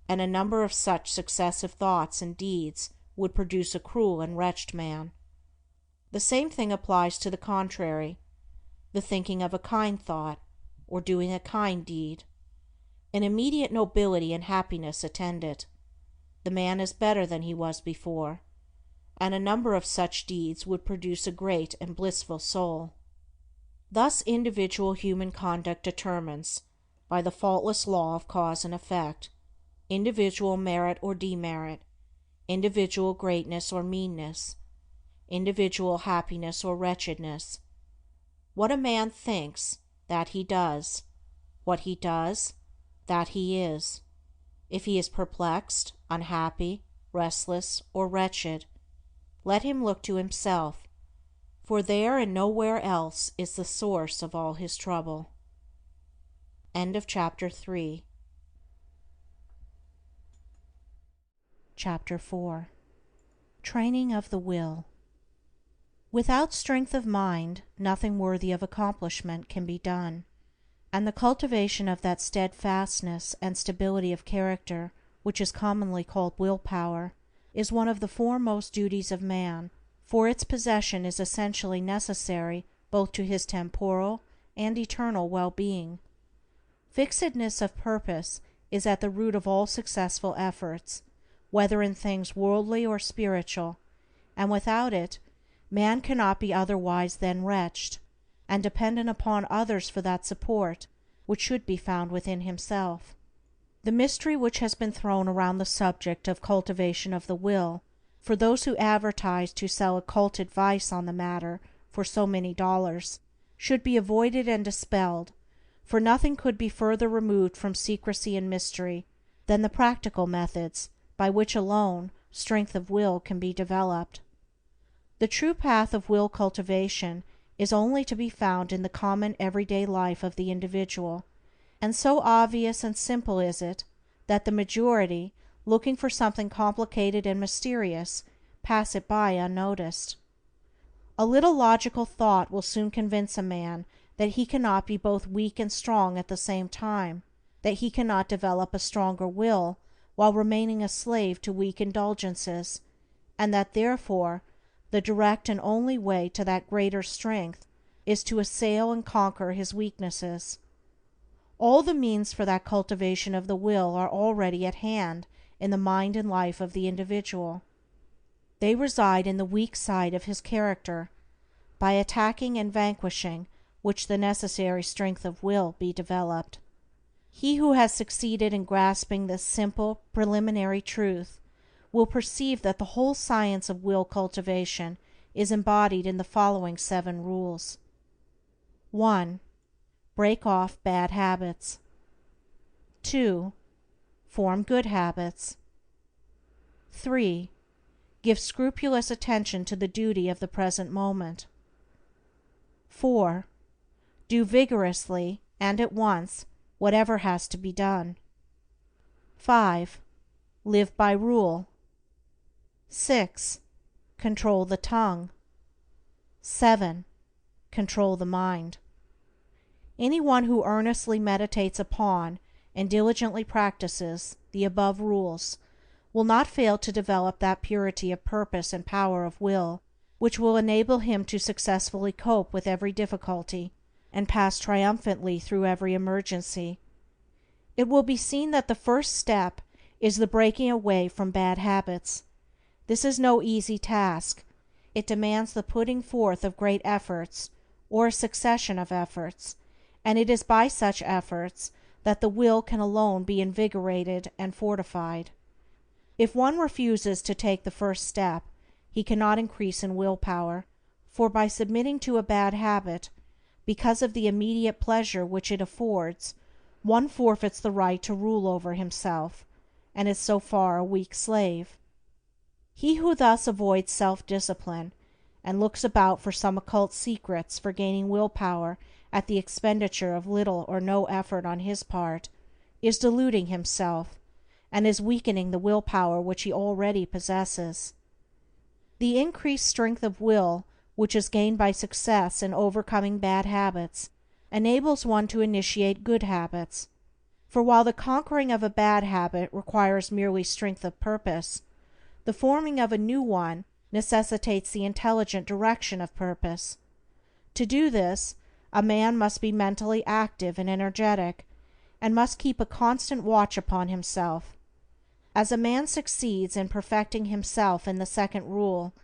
and a number of such successive thoughts and deeds would produce a cruel and wretched man. The same thing applies to the contrary, the thinking of a kind thought, or doing a kind deed. An immediate nobility and happiness attend it. The man is better than he was before, and a number of such deeds would produce a great and blissful soul. Thus individual human conduct determines, by the faultless law of cause and effect, individual merit or demerit, individual greatness or meanness, individual happiness or wretchedness. What a man thinks, that he does. What he does, that he is. If he is perplexed, unhappy, restless, or wretched, let him look to himself, for there and nowhere else is the source of all his trouble. End of Chapter 3. Chapter 4. Training of the Will. Without strength of mind, nothing worthy of accomplishment can be done, and the cultivation of that steadfastness and stability of character which is commonly called will-power is one of the foremost duties of man, for its possession is essentially necessary both to his temporal and eternal well-being. Fixedness of purpose is at the root of all successful efforts, whether in things worldly or spiritual, and without it man cannot be otherwise than wretched, and dependent upon others for that support which should be found within himself. The mystery which has been thrown around the subject of cultivation of the will, for those who advertise to sell occult advice on the matter for so many dollars, should be avoided and dispelled, for nothing could be further removed from secrecy and mystery than the practical methods by which alone strength of will can be developed. The true path of will cultivation is only to be found in the common everyday life of the individual, and so obvious and simple is it that the majority, looking for something complicated and mysterious, pass it by unnoticed. A little logical thought will soon convince a man that he cannot be both weak and strong at the same time, that he cannot develop a stronger will while remaining a slave to weak indulgences, and that therefore the direct and only way to that greater strength is to assail and conquer his weaknesses. All the means for that cultivation of the will are already at hand in the mind and life of the individual. They reside in the weak side of his character, by attacking and vanquishing which the necessary strength of will be developed. He who has succeeded in grasping this simple preliminary truth will perceive that the whole science of will cultivation is embodied in the following 7 rules. 1. Break off bad habits. 2. Form good habits. 3. Give scrupulous attention to the duty of the present moment. 4. Do vigorously and at once whatever has to be done. 5. Live by rule. 6. Control the tongue. 7. Control the mind. Anyone who earnestly meditates upon and diligently practices the above rules will not fail to develop that purity of purpose and power of will which will enable him to successfully cope with every difficulty and pass triumphantly through every emergency. It will be seen that the first step is the breaking away from bad habits. This is no easy task. It demands the putting forth of great efforts, or a succession of efforts, and it is by such efforts that the will can alone be invigorated and fortified. If one refuses to take the first step, he cannot increase in will power, for by submitting to a bad habit, because of the immediate pleasure which it affords, one forfeits the right to rule over himself, and is so far a weak slave. He who thus avoids self-discipline, and looks about for some occult secrets for gaining will power at the expenditure of little or no effort on his part, is deluding himself, and is weakening the will power which he already possesses. The increased strength of will which is gained by success in overcoming bad habits enables one to initiate good habits, for while the conquering of a bad habit requires merely strength of purpose, the forming of a new one necessitates the intelligent direction of purpose. To do this, a man must be mentally active and energetic, and must keep a constant watch upon himself. As a man succeeds in perfecting himself in the second rule,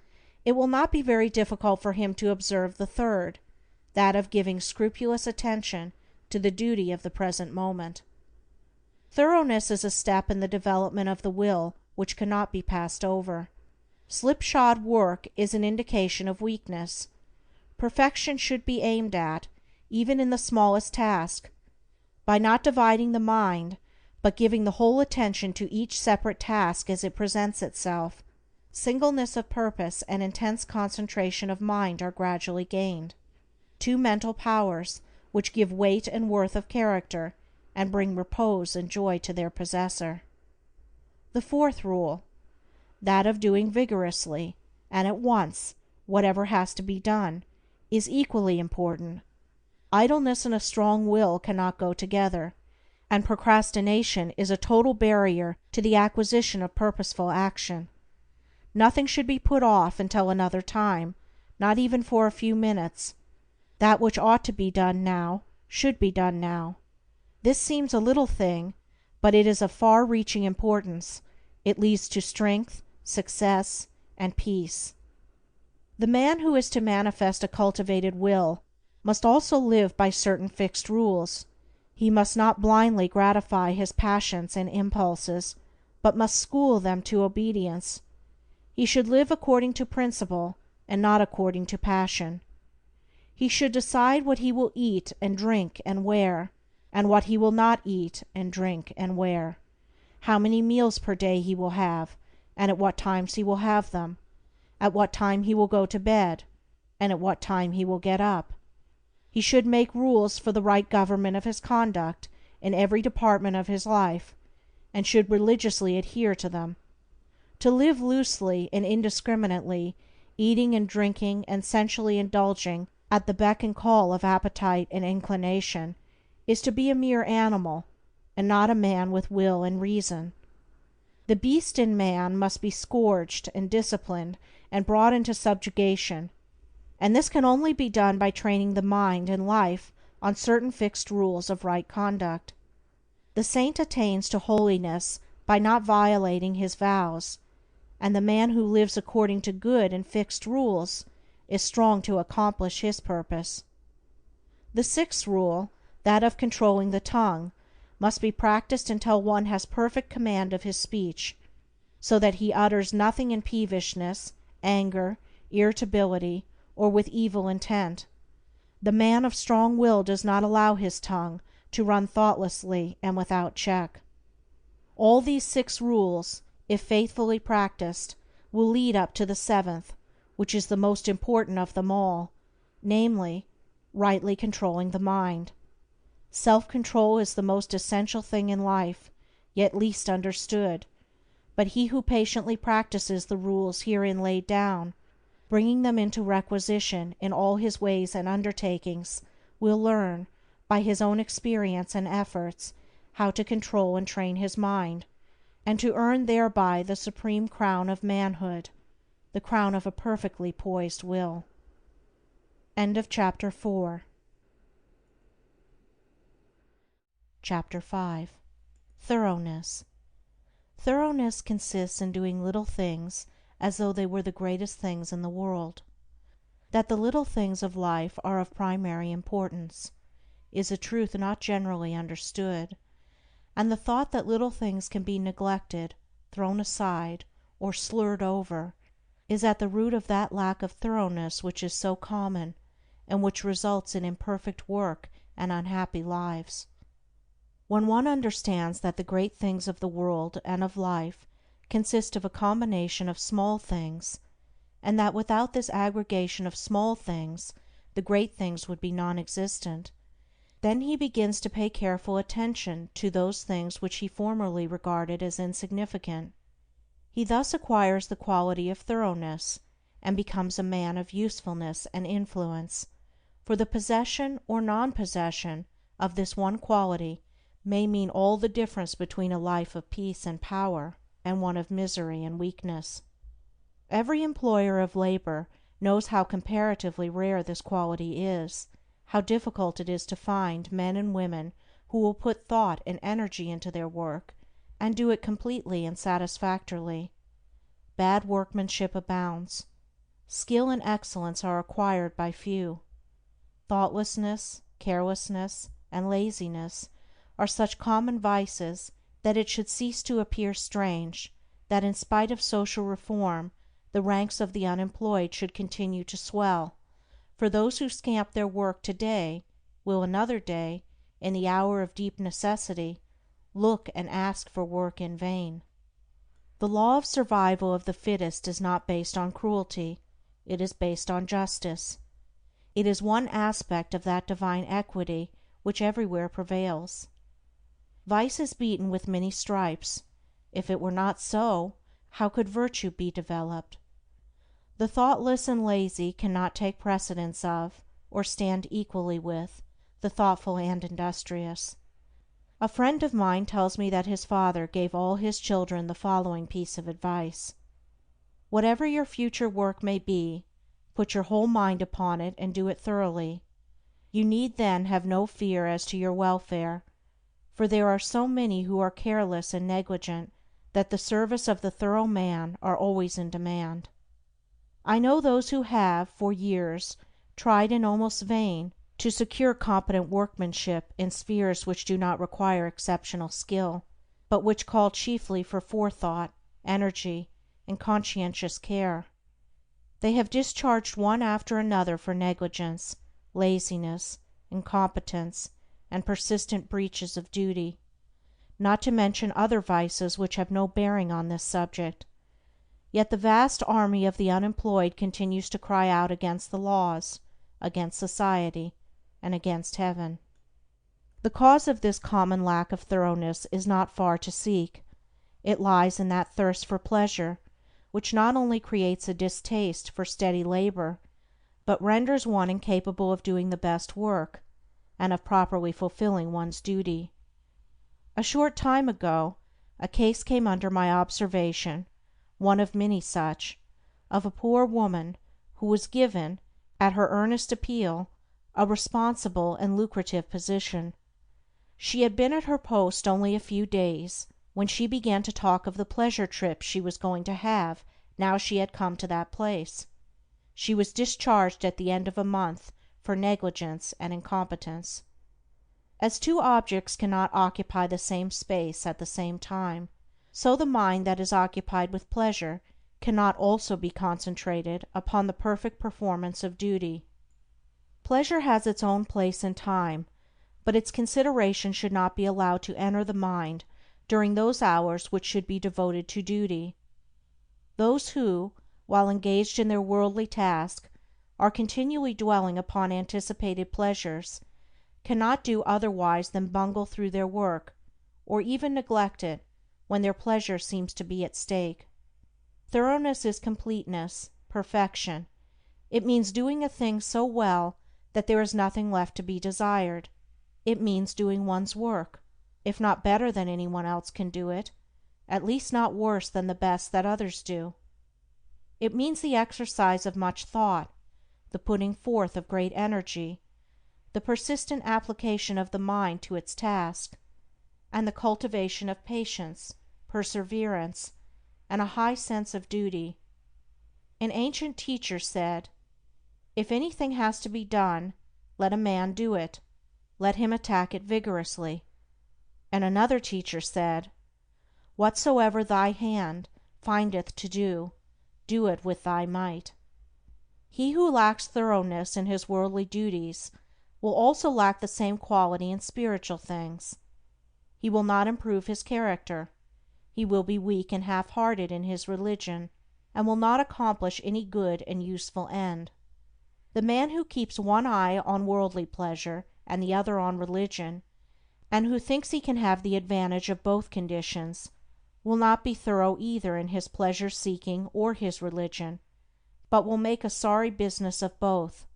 it will not be very difficult for him to observe the third, that of giving scrupulous attention to the duty of the present moment. Thoroughness is a step in the development of the will which cannot be passed over. Slipshod work is an indication of weakness. Perfection should be aimed at, even in the smallest task. By not dividing the mind, but giving the whole attention to each separate task as it presents itself, singleness of purpose and intense concentration of mind are gradually gained, two mental powers which give weight and worth of character and bring repose and joy to their possessor. The fourth rule, that of doing vigorously and at once whatever has to be done, is equally important. Idleness and a strong will cannot go together, and procrastination is a total barrier to the acquisition of purposeful action. Nothing should be put off until another time, not even for a few minutes. That which ought to be done now should be done now. This seems a little thing, but it is of far-reaching importance. It leads to strength, success, and peace. The man who is to manifest a cultivated will must also live by certain fixed rules. He must not blindly gratify his passions and impulses, but must school them to obedience. He should live according to principle and not according to passion. He should decide what he will eat and drink and wear, and what he will not eat and drink and wear, how many meals per day he will have, and at what times he will have them, at what time he will go to bed, and at what time he will get up. He should make rules for the right government of his conduct in every department of his life, and should religiously adhere to them. To live loosely and indiscriminately, eating and drinking and sensually indulging at the beck and call of appetite and inclination, is to be a mere animal, and not a man with will and reason. The beast in man must be scourged and disciplined and brought into subjugation, and this can only be done by training the mind and life on certain fixed rules of right conduct. The saint attains to holiness by not violating his vows, and the man who lives according to good and fixed rules is strong to accomplish his purpose. The sixth rule, that of controlling the tongue, must be practiced until one has perfect command of his speech, so that he utters nothing in peevishness, anger, irritability, or with evil intent. The man of strong will does not allow his tongue to run thoughtlessly and without check. All these 6 rules, if faithfully practiced, will lead up to the 7th, which is the most important of them all, namely, rightly controlling the mind. Self-control is the most essential thing in life, yet least understood, but he who patiently practices the rules herein laid down, bringing them into requisition in all his ways and undertakings, will learn, by his own experience and efforts, how to control and train his mind, and to earn thereby the supreme crown of manhood, the crown of a perfectly poised will. Chapter 5. Thoroughness. Thoroughness consists in doing little things as though they were the greatest things in the world. That the little things of life are of primary importance is a truth not generally understood, and the thought that little things can be neglected, thrown aside, or slurred over is at the root of that lack of thoroughness which is so common, and which results in imperfect work and unhappy lives. When one understands that the great things of the world and of life consist of a combination of small things, and that without this aggregation of small things the great things would be non-existent, then he begins to pay careful attention to those things which he formerly regarded as insignificant. He thus acquires the quality of thoroughness, and becomes a man of usefulness and influence, for the possession or non-possession of this one quality may mean all the difference between a life of peace and power and one of misery and weakness. Every employer of labor knows how comparatively rare this quality is, how difficult it is to find men and women who will put thought and energy into their work, and do it completely and satisfactorily. Bad workmanship abounds. Skill and excellence are acquired by few. Thoughtlessness, carelessness, and laziness are such common vices that it should cease to appear strange that in spite of social reform the ranks of the unemployed should continue to swell, for those who scamp their work today will another day, in the hour of deep necessity, look and ask for work in vain. The law of survival of the fittest is not based on cruelty, it is based on justice. It is one aspect of that divine equity which everywhere prevails. Vice is beaten with many stripes. If it were not so, how could virtue be developed? The thoughtless and lazy cannot take precedence of, or stand equally with, the thoughtful and industrious. A friend of mine tells me that his father gave all his children the following piece of advice: "Whatever your future work may be, put your whole mind upon it and do it thoroughly. You need then have no fear as to your welfare, for there are so many who are careless and negligent that the services of the thorough man are always in demand." I know those who have, for years, tried in almost vain to secure competent workmanship in spheres which do not require exceptional skill, but which call chiefly for forethought, energy, and conscientious care. They have discharged one after another for negligence, laziness, incompetence, and persistent breaches of duty, not to mention other vices which have no bearing on this subject. Yet the vast army of the unemployed continues to cry out against the laws, against society, and against Heaven. The cause of this common lack of thoroughness is not far to seek. It lies in that thirst for pleasure which not only creates a distaste for steady labor, but renders one incapable of doing the best work, and of properly fulfilling one's duty. A short time ago a case came under my observation, one of many such, of a poor woman who was given, at her earnest appeal, a responsible and lucrative position. She had been at her post only a few days when she began to talk of the pleasure trips she was going to have now she had come to that place. She was discharged at the end of a month for negligence and incompetence. As two objects cannot occupy the same space at the same time, so the mind that is occupied with pleasure cannot also be concentrated upon the perfect performance of duty. Pleasure has its own place in time, but its consideration should not be allowed to enter the mind during those hours which should be devoted to duty. Those who, while engaged in their worldly task, are continually dwelling upon anticipated pleasures, cannot do otherwise than bungle through their work, or even neglect it when their pleasure seems to be at stake. Thoroughness is completeness, perfection. It means doing a thing so well that there is nothing left to be desired. It means doing one's work, if not better than anyone else can do it, at least not worse than the best that others do. It means the exercise of much thought, the putting forth of great energy, the persistent application of the mind to its task, and the cultivation of patience, perseverance, and a high sense of duty. An ancient teacher said, "If anything has to be done, let a man do it, let him attack it vigorously." And another teacher said, "Whatsoever thy hand findeth to do, do it with thy might." He who lacks thoroughness in his worldly duties will also lack the same quality in spiritual things. He will not improve his character, he will be weak and half-hearted in his religion, and will not accomplish any good and useful end. The man who keeps one eye on worldly pleasure and the other on religion, and who thinks he can have the advantage of both conditions, will not be thorough either in his pleasure-seeking or his religion, but will make a sorry business of both.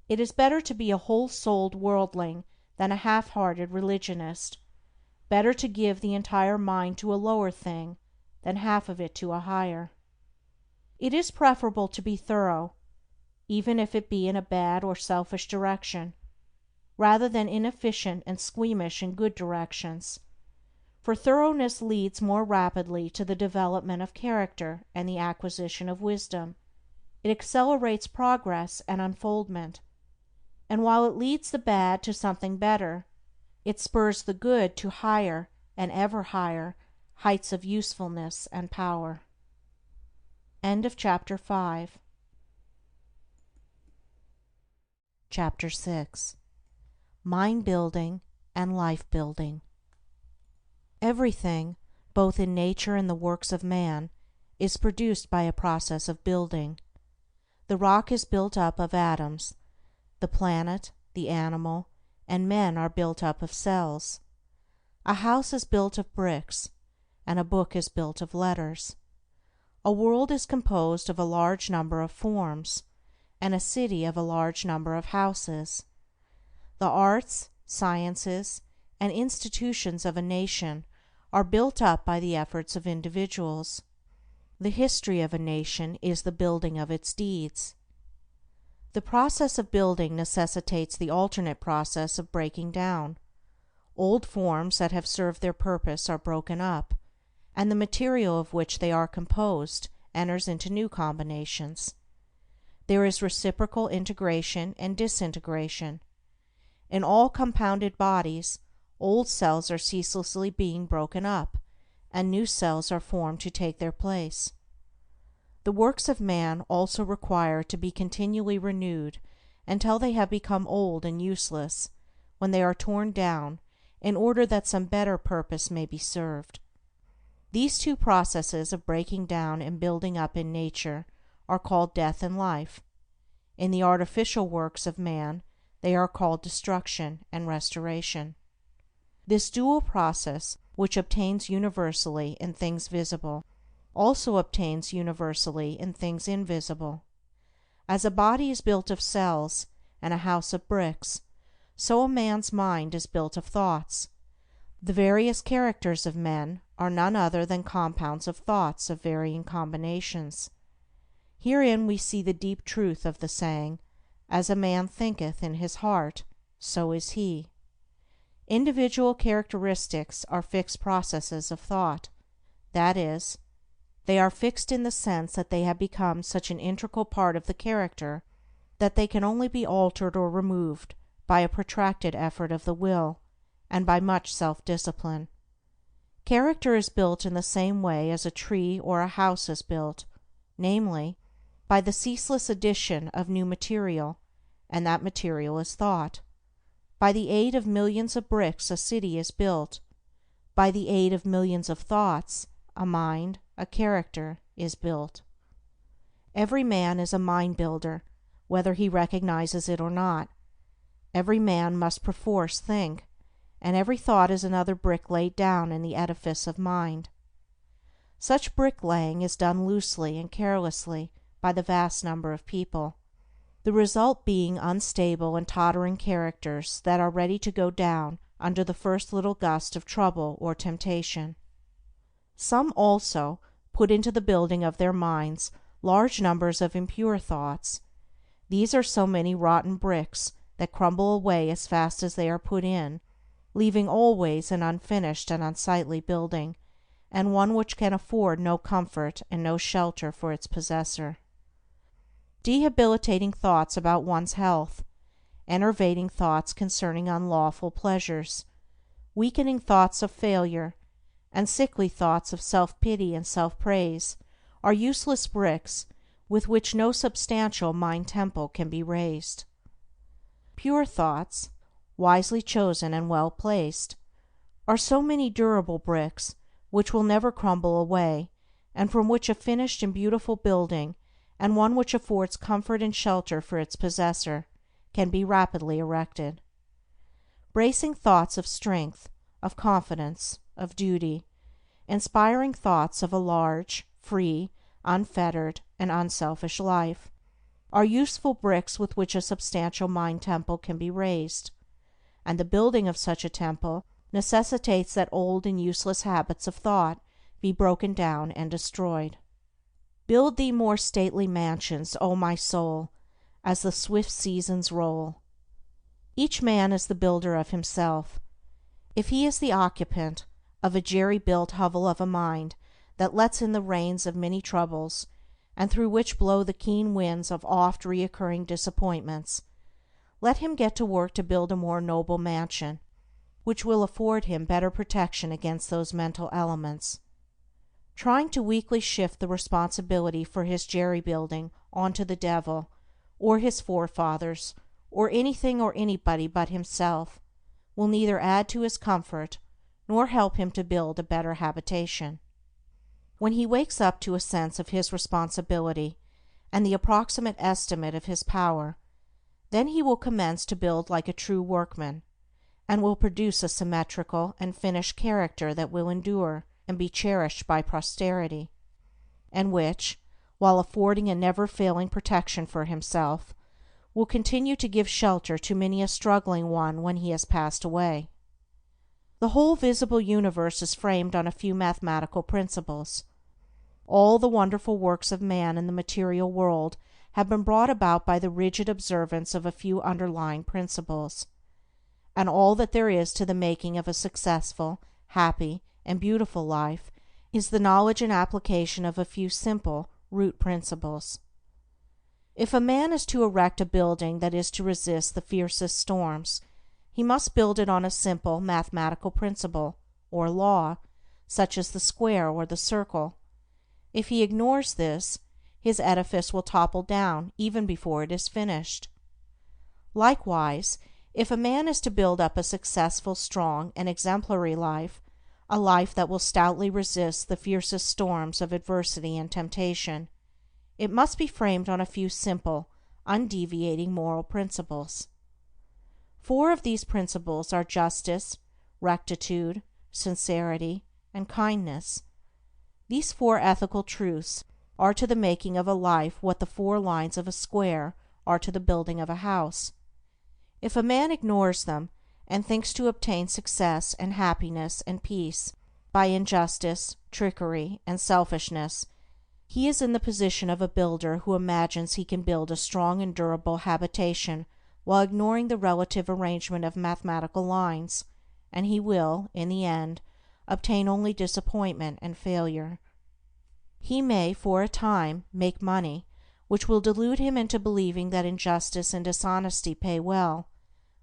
It is better to be a whole-souled worldling than a half-hearted religionist, better to give the entire mind to a lower thing than half of it to a higher. It is preferable to be thorough, even if it be in a bad or selfish direction, rather than inefficient and squeamish in good directions, for thoroughness leads more rapidly to the development of character and the acquisition of wisdom. It accelerates progress and unfoldment, and while it leads the bad to something better, it spurs the good to higher and ever higher heights of usefulness and power. End of chapter 5. Chapter 6. Mind Building and Life Building. Everything, both in nature and the works of man, is produced by a process of building. The rock is built up of atoms, the planet, the animal, and men are built up of cells. A house is built of bricks, and a book is built of letters. A world is composed of a large number of forms, and a city of a large number of houses. The arts, sciences, and institutions of a nation are built up by the efforts of individuals. The history of a nation is the building of its deeds. The process of building necessitates the alternate process of breaking down. Old forms that have served their purpose are broken up, and the material of which they are composed enters into new combinations. There is reciprocal integration and disintegration. In all compounded bodies, old cells are ceaselessly being broken up, and new cells are formed to take their place. The works of man also require to be continually renewed until they have become old and useless, when they are torn down, in order that some better purpose may be served. These two processes of breaking down and building up in nature are called death and life. In the artificial works of man they are called destruction and restoration. This dual process, which obtains universally in things visible, also obtains universally in things invisible. As a body is built of cells and a house of bricks, so a man's mind is built of thoughts. The various characters of men are none other than compounds of thoughts of varying combinations. Herein we see the deep truth of the saying, "As a man thinketh in his heart, so is he." Individual characteristics are fixed processes of thought, that is, they are fixed in the sense that they have become such an integral part of the character that they can only be altered or removed by a protracted effort of the will, and by much self-discipline. Character is built in the same way as a tree or a house is built, namely, by the ceaseless addition of new material, and that material is thought. By the aid of millions of bricks a city is built. By the aid of millions of thoughts, a mind, a character, is built. Every man is a mind builder, whether he recognizes it or not. Every man must perforce think, and every thought is another brick laid down in the edifice of mind. Such bricklaying is done loosely and carelessly by the vast number of people, the result being unstable and tottering characters that are ready to go down under the first little gust of trouble or temptation. Some also put into the building of their minds large numbers of impure thoughts. These are so many rotten bricks that crumble away as fast as they are put in, leaving always an unfinished and unsightly building, and one which can afford no comfort and no shelter for its possessor. Debilitating thoughts about one's health, enervating thoughts concerning unlawful pleasures, weakening thoughts of failure, and sickly thoughts of self-pity and self-praise are useless bricks with which no substantial mind-temple can be raised. Pure thoughts, wisely chosen and well placed, are so many durable bricks which will never crumble away, and from which a finished and beautiful building, and one which affords comfort and shelter for its possessor, can be rapidly erected. Bracing thoughts of strength, of confidence, of duty, inspiring thoughts of a large, free, unfettered, and unselfish life, are useful bricks with which a substantial mind-temple can be raised, and the building of such a temple necessitates that old and useless habits of thought be broken down and destroyed. Build thee more stately mansions, O my soul, as the swift seasons roll. Each man is the builder of himself. If he is the occupant of a jerry-built hovel of a mind that lets in the rains of many troubles, and through which blow the keen winds of oft reoccurring disappointments, let him get to work to build a more noble mansion, which will afford him better protection against those mental elements. Trying to weakly shift the responsibility for his jerry-building onto the devil, or his forefathers, or anything or anybody but himself, will neither add to his comfort nor help him to build a better habitation. When he wakes up to a sense of his responsibility and the approximate estimate of his power, then he will commence to build like a true workman, and will produce a symmetrical and finished character that will endure and be cherished by posterity, and which, while affording a never-failing protection for himself, will continue to give shelter to many a struggling one when he has passed away. The whole visible universe is framed on a few mathematical principles. All the wonderful works of man in the material world have been brought about by the rigid observance of a few underlying principles, and all that there is to the making of a successful, happy, and beautiful life is the knowledge and application of a few simple root principles. If a man is to erect a building that is to resist the fiercest storms, he must build it on a simple mathematical principle, or law, such as the square or the circle. If he ignores this, his edifice will topple down even before it is finished. Likewise, if a man is to build up a successful, strong, and exemplary life, a life that will stoutly resist the fiercest storms of adversity and temptation, it must be framed on a few simple, undeviating moral principles. 4 of these principles are justice, rectitude, sincerity, and kindness. These 4 ethical truths are to the making of a life what the 4 lines of a square are to the building of a house. If a man ignores them, and thinks to obtain success and happiness and peace by injustice, trickery, and selfishness, he is in the position of a builder who imagines he can build a strong and durable habitation while ignoring the relative arrangement of mathematical lines, and he will, in the end, obtain only disappointment and failure. He may, for a time, make money, which will delude him into believing that injustice and dishonesty pay well,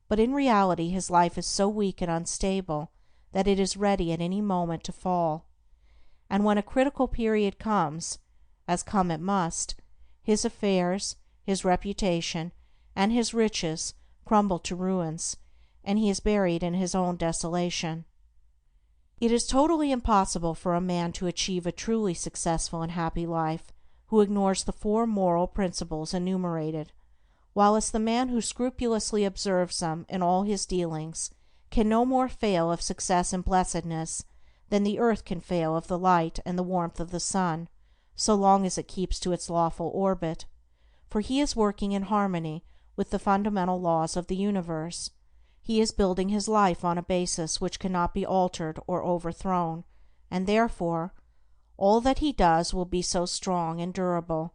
but in reality his life is so weak and unstable that it is ready at any moment to fall, and when a critical period comes, as come it must, his affairs, his reputation, and his riches crumble to ruins, and he is buried in his own desolation. It is totally impossible for a man to achieve a truly successful and happy life who ignores the 4 moral principles enumerated, whilst the man who scrupulously observes them in all his dealings can no more fail of success and blessedness than the earth can fail of the light and the warmth of the sun, so long as it keeps to its lawful orbit, for he is working in harmony with the fundamental laws of the universe. He is building his life on a basis which cannot be altered or overthrown, and therefore all that he does will be so strong and durable,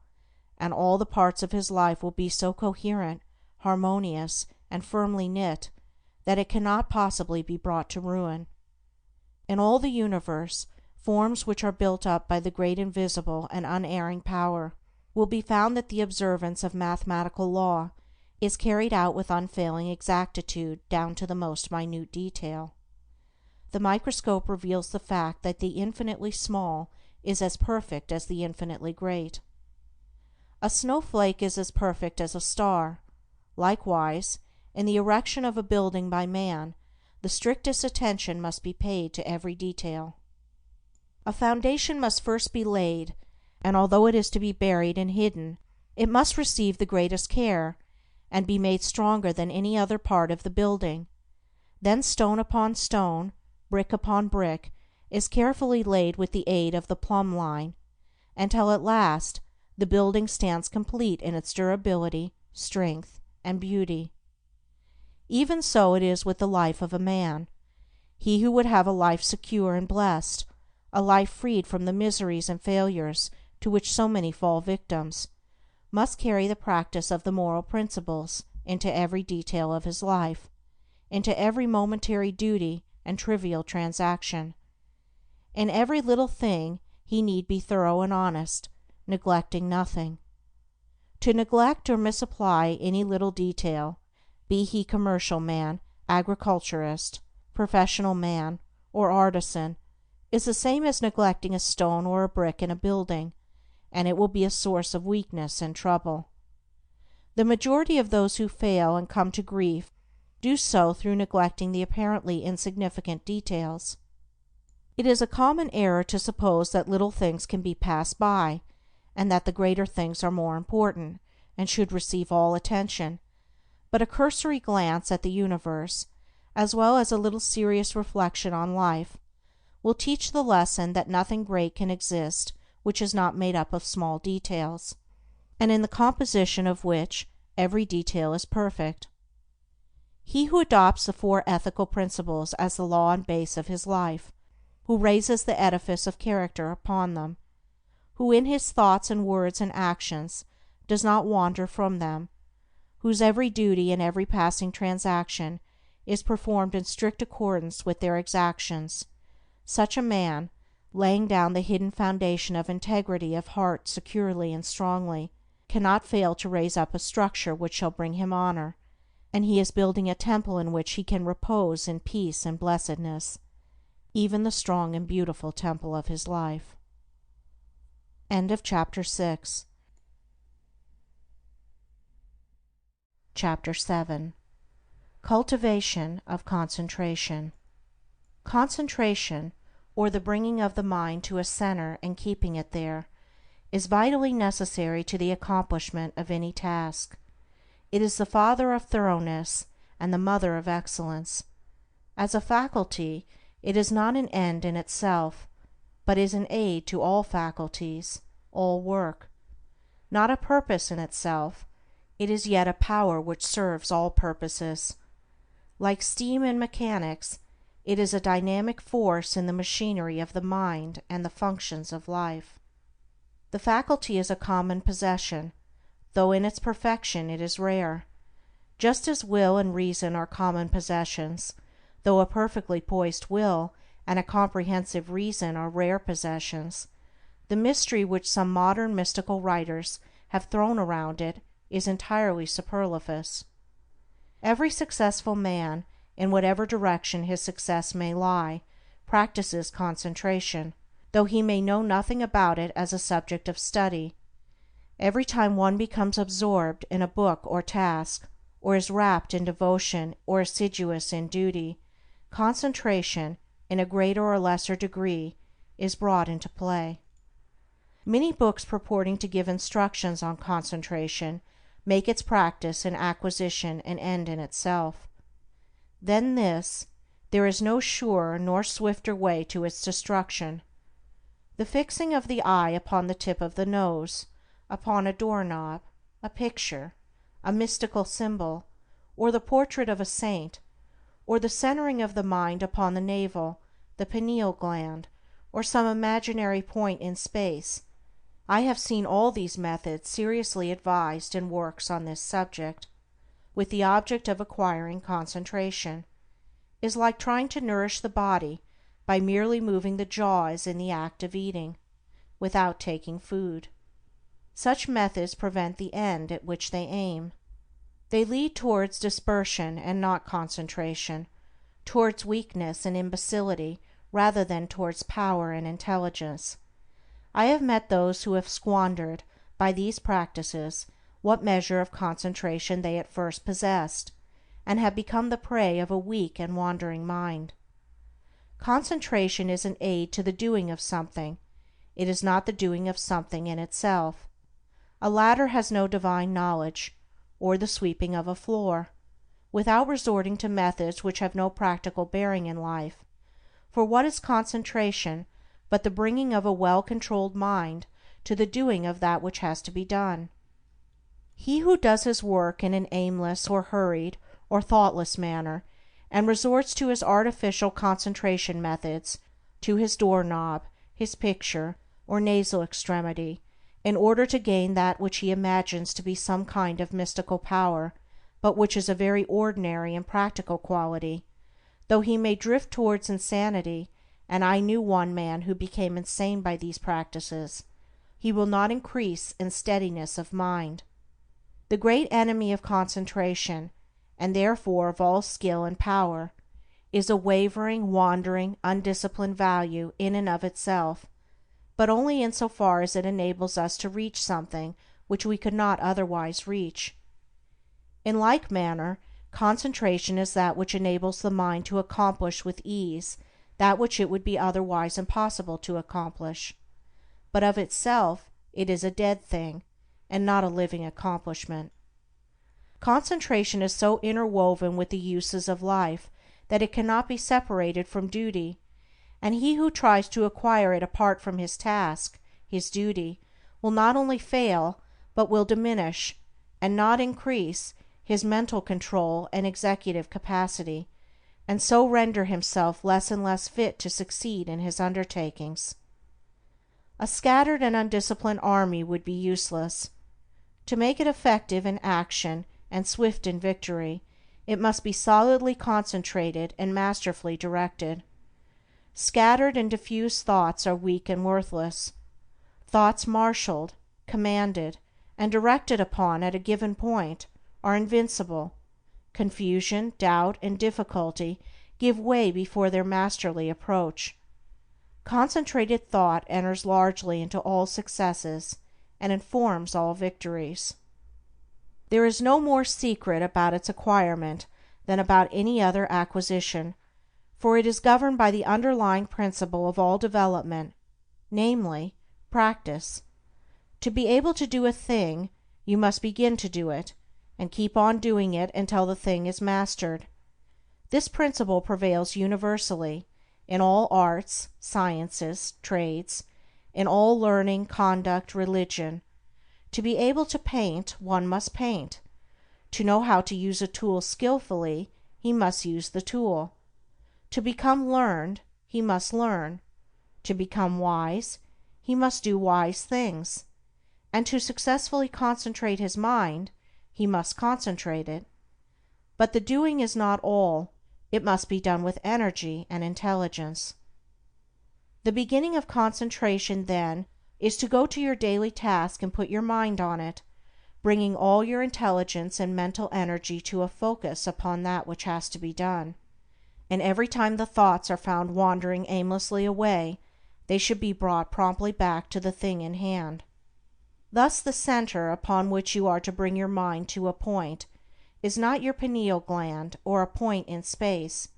and all the parts of his life will be so coherent, harmonious, and firmly knit, that it cannot possibly be brought to ruin. In all the universe, forms which are built up by the great invisible and unerring power, will be found that the observance of mathematical law is carried out with unfailing exactitude down to the most minute detail. The microscope reveals the fact that the infinitely small is as perfect as the infinitely great. A snowflake is as perfect as a star. Likewise, in the erection of a building by man, the strictest attention must be paid to every detail. A foundation must first be laid, and although it is to be buried and hidden, it must receive the greatest care, and be made stronger than any other part of the building. Then stone upon stone, brick upon brick, is carefully laid with the aid of the plumb line, until at last the building stands complete in its durability, strength, and beauty. Even so it is with the life of a man. He who would have a life secure and blessed, a life freed from the miseries and failures to which so many fall victims, must carry the practice of the moral principles into every detail of his life, into every momentary duty and trivial transaction. In every little thing he need be thorough and honest, neglecting nothing. To neglect or misapply any little detail, be he commercial man, agriculturist, professional man, or artisan, is the same as neglecting a stone or a brick in a building, and it will be a source of weakness and trouble. The majority of those who fail and come to grief do so through neglecting the apparently insignificant details. It is a common error to suppose that little things can be passed by, and that the greater things are more important, and should receive all attention, but a cursory glance at the universe, as well as a little serious reflection on life, will teach the lesson that nothing great can exist which is not made up of small details, and in the composition of which every detail is perfect. He who adopts the four ethical principles as the law and base of his life, who raises the edifice of character upon them, who in his thoughts and words and actions does not wander from them, whose every duty and every passing transaction is performed in strict accordance with their exactions, such a man, laying down the hidden foundation of integrity of heart securely and strongly, cannot fail to raise up a structure which shall bring him honor, and he is building a temple in which he can repose in peace and blessedness, even the strong and beautiful temple of his life. Chapter 6. Chapter 7. Cultivation of Concentration. Concentration, or the bringing of the mind to a center and keeping it there, is vitally necessary to the accomplishment of any task. It is the father of thoroughness and the mother of excellence. As a faculty, it is not an end in itself, but is an aid to all faculties, all work. Not a purpose in itself, it is yet a power which serves all purposes. Like steam in mechanics, it is a dynamic force in the machinery of the mind and the functions of life. The faculty is a common possession, though in its perfection it is rare. Just as will and reason are common possessions, though a perfectly poised will and a comprehensive reason are rare possessions, the mystery which some modern mystical writers have thrown around it is entirely superfluous. Every successful man, in whatever direction his success may lie, practices concentration, though he may know nothing about it as a subject of study. Every time one becomes absorbed in a book or task, or is rapt in devotion or assiduous in duty, concentration, in a greater or lesser degree, is brought into play. Many books purporting to give instructions on concentration make its practice and acquisition an end in itself. Then there is no surer nor swifter way to its destruction. The fixing of the eye upon the tip of the nose, upon a doorknob, a picture, a mystical symbol, or the portrait of a saint, or the centering of the mind upon the navel, the pineal gland, or some imaginary point in space, I have seen all these methods seriously advised in works on this subject, with the object of acquiring concentration, is like trying to nourish the body by merely moving the jaws in the act of eating, without taking food. Such methods prevent the end at which they aim. They lead towards dispersion and not concentration, towards weakness and imbecility rather than towards power and intelligence. I have met those who have squandered, by these practices, what measure of concentration they at first possessed, and have become the prey of a weak and wandering mind. Concentration is an aid to the doing of something, it is not the doing of something in itself. A ladder has no divine knowledge, or the sweeping of a floor, without resorting to methods which have no practical bearing in life, for what is concentration but the bringing of a well-controlled mind to the doing of that which has to be done? He who does his work in an aimless or hurried or thoughtless manner, and resorts to his artificial concentration methods, to his doorknob, his picture, or nasal extremity, in order to gain that which he imagines to be some kind of mystical power, but which is a very ordinary and practical quality, though he may drift towards insanity, and I knew one man who became insane by these practices, he will not increase in steadiness of mind. The great enemy of concentration, and therefore of all skill and power, is a wavering, wandering, undisciplined value in and of itself, but only in so far as it enables us to reach something which we could not otherwise reach. In like manner, concentration is that which enables the mind to accomplish with ease that which it would be otherwise impossible to accomplish. But of itself it is a dead thing, and not a living accomplishment. Concentration is so interwoven with the uses of life that it cannot be separated from duty, and he who tries to acquire it apart from his task, his duty, will not only fail, but will diminish, and not increase, his mental control and executive capacity, and so render himself less and less fit to succeed in his undertakings. A scattered and undisciplined army would be useless. To make it effective in action and swift in victory, it must be solidly concentrated and masterfully directed. Scattered and diffuse thoughts are weak and worthless. Thoughts marshaled, commanded, and directed upon at a given point are invincible. Confusion, doubt, and difficulty give way before their masterly approach. Concentrated thought enters largely into all successes and informs all victories. There is no more secret about its acquirement than about any other acquisition, for it is governed by the underlying principle of all development, namely, practice. To be able to do a thing, you must begin to do it, and keep on doing it until the thing is mastered. This principle prevails universally, in all arts, sciences, trades, in all learning, conduct, religion. To be able to paint, one must paint. To know how to use a tool skillfully, he must use the tool. To become learned, he must learn. To become wise, he must do wise things. And to successfully concentrate his mind, he must concentrate it. But the doing is not all, it must be done with energy and intelligence. The beginning of concentration, then, is to go to your daily task and put your mind on it, bringing all your intelligence and mental energy to a focus upon that which has to be done. And every time the thoughts are found wandering aimlessly away, they should be brought promptly back to the thing in hand. Thus the center upon which you are to bring your mind to a point is not your pineal gland or a point in space,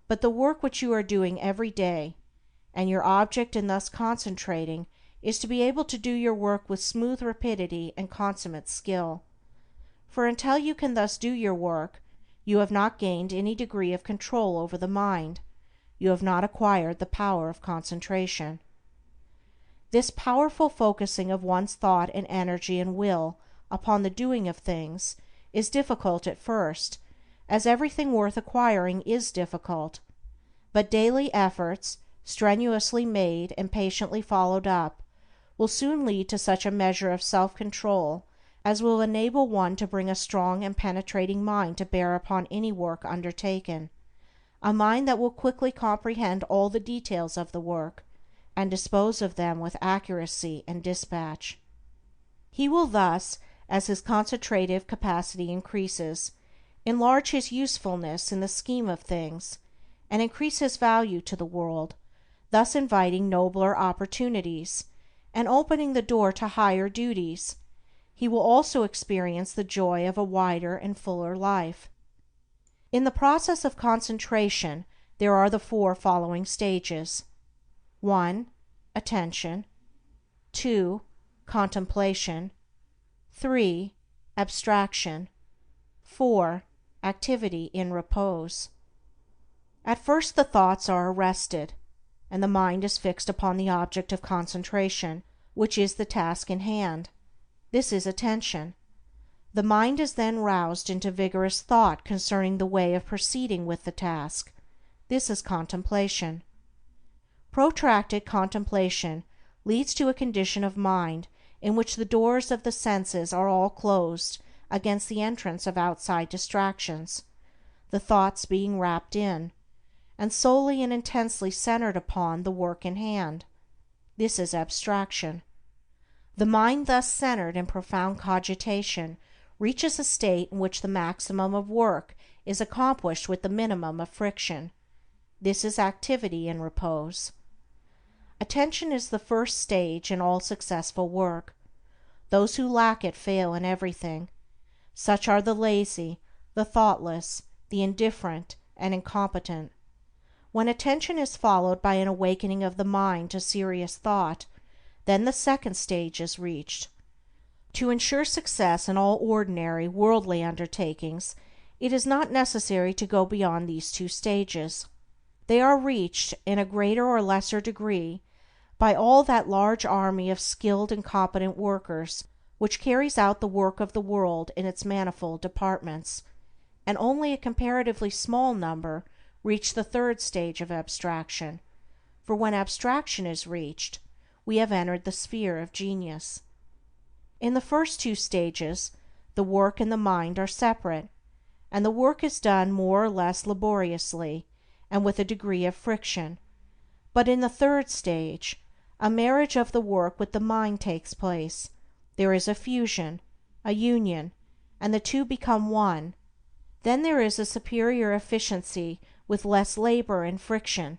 but the work which you are doing every day, and your object in thus concentrating is to be able to do your work with smooth rapidity and consummate skill. For until you can thus do your work, you have not gained any degree of control over the mind, you have not acquired the power of concentration. This powerful focusing of one's thought and energy and will upon the doing of things is difficult at first, as everything worth acquiring is difficult, but daily efforts, strenuously made and patiently followed up, will soon lead to such a measure of self-control as will enable one to bring a strong and penetrating mind to bear upon any work undertaken, a mind that will quickly comprehend all the details of the work, and dispose of them with accuracy and dispatch. He will thus, as his concentrative capacity increases, enlarge his usefulness in the scheme of things, and increase his value to the world, thus inviting nobler opportunities, and opening the door to higher duties. He will also experience the joy of a wider and fuller life. In the process of concentration there are the four following stages: 1. Attention. 2. Contemplation. 3. Abstraction. 4. Activity in repose. At first the thoughts are arrested, and the mind is fixed upon the object of concentration, which is the task in hand. This is attention. The mind is then roused into vigorous thought concerning the way of proceeding with the task. This is contemplation. Protracted contemplation leads to a condition of mind in which the doors of the senses are all closed against the entrance of outside distractions, the thoughts being wrapped in, and solely and intensely centered upon the work in hand. This is abstraction. The mind thus centered in profound cogitation reaches a state in which the maximum of work is accomplished with the minimum of friction. This is activity in repose. Attention is the first stage in all successful work. Those who lack it fail in everything. Such are the lazy, the thoughtless, the indifferent, and incompetent. When attention is followed by an awakening of the mind to serious thought, then the second stage is reached. To ensure success in all ordinary, worldly undertakings, it is not necessary to go beyond these two stages. They are reached, in a greater or lesser degree, by all that large army of skilled and competent workers which carries out the work of the world in its manifold departments, and only a comparatively small number reach the third stage of abstraction, for when abstraction is reached, we have entered the sphere of genius. In the first two stages, the work and the mind are separate, and the work is done more or less laboriously and with a degree of friction, but in the third stage, a marriage of the work with the mind takes place. There is a fusion, a union, and the two become one. Then there is a superior efficiency with less labor and friction.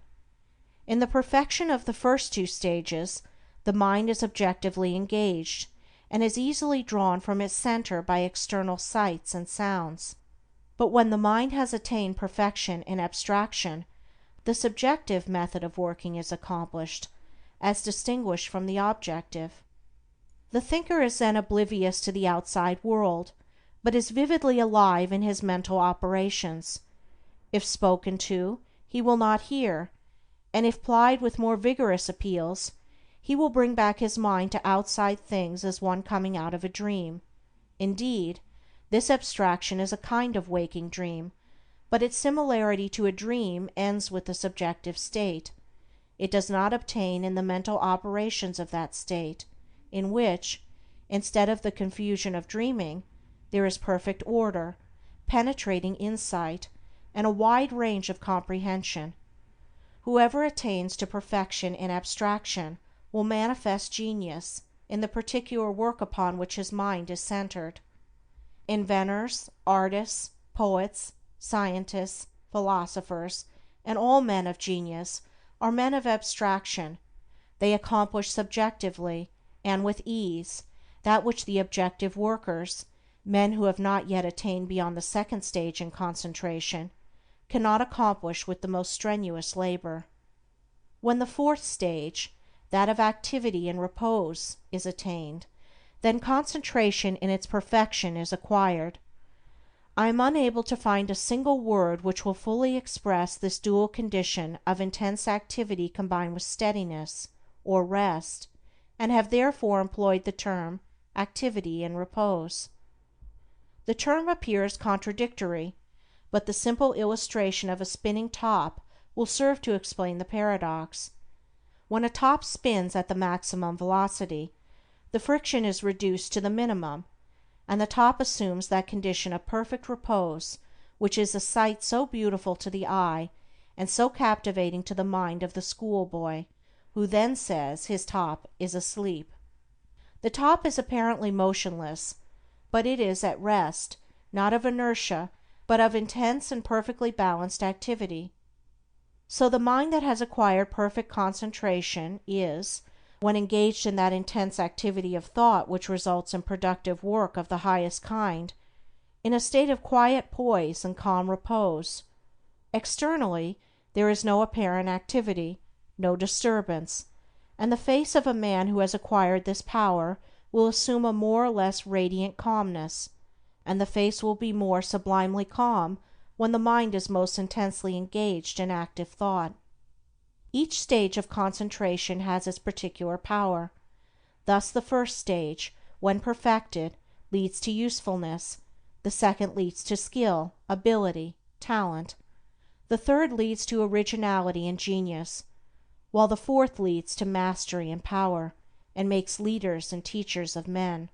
In the perfection of the first two stages, the mind is objectively engaged, and is easily drawn from its center by external sights and sounds. But when the mind has attained perfection in abstraction, the subjective method of working is accomplished, as distinguished from the objective. The thinker is then oblivious to the outside world, but is vividly alive in his mental operations. If spoken to, he will not hear, and if plied with more vigorous appeals, he will bring back his mind to outside things as one coming out of a dream. Indeed, this abstraction is a kind of waking dream, but its similarity to a dream ends with the subjective state. It does not obtain in the mental operations of that state, in which, instead of the confusion of dreaming, there is perfect order, penetrating insight, and a wide range of comprehension. Whoever attains to perfection in abstraction will manifest genius in the particular work upon which his mind is centered. Inventors, artists, poets, scientists, philosophers, and all men of genius are men of abstraction. They accomplish subjectively, and with ease, that which the objective workers, men who have not yet attained beyond the second stage in concentration, cannot accomplish with the most strenuous labor. When the fourth stage, that of activity and repose, is attained, then concentration in its perfection is acquired. I am unable to find a single word which will fully express this dual condition of intense activity combined with steadiness, or rest, and have therefore employed the term activity and repose. The term appears contradictory, but the simple illustration of a spinning top will serve to explain the paradox. When a top spins at the maximum velocity, the friction is reduced to the minimum, and the top assumes that condition of perfect repose which is a sight so beautiful to the eye and so captivating to the mind of the schoolboy, who then says his top is asleep. The top is apparently motionless, but it is at rest, not of inertia, but of intense and perfectly balanced activity. So the mind that has acquired perfect concentration is, when engaged in that intense activity of thought which results in productive work of the highest kind, in a state of quiet poise and calm repose. Externally, there is no apparent activity, no disturbance, and the face of a man who has acquired this power will assume a more or less radiant calmness, and the face will be more sublimely calm when the mind is most intensely engaged in active thought. Each stage of concentration has its particular power. Thus the first stage, when perfected, leads to usefulness, the second leads to skill, ability, talent, the third leads to originality and genius, while the fourth leads to mastery and power, and makes leaders and teachers of men.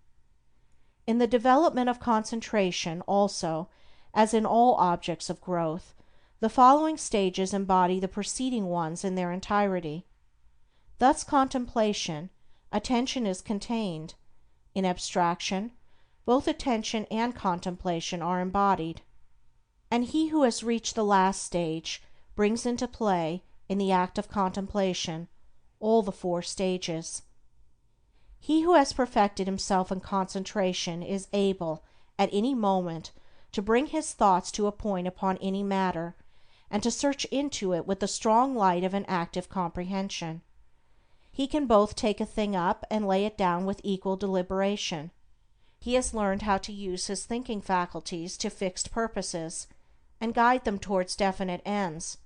In the development of concentration, also, as in all objects of growth, the following stages embody the preceding ones in their entirety. Thus contemplation, attention is contained. In abstraction, both attention and contemplation are embodied. And he who has reached the last stage brings into play, in the act of contemplation, all the four stages. He who has perfected himself in concentration is able, at any moment, to bring his thoughts to a point upon any matter, and to search into it with the strong light of an active comprehension. He can both take a thing up and lay it down with equal deliberation. He has learned how to use his thinking faculties to fixed purposes, and guide them towards definite ends.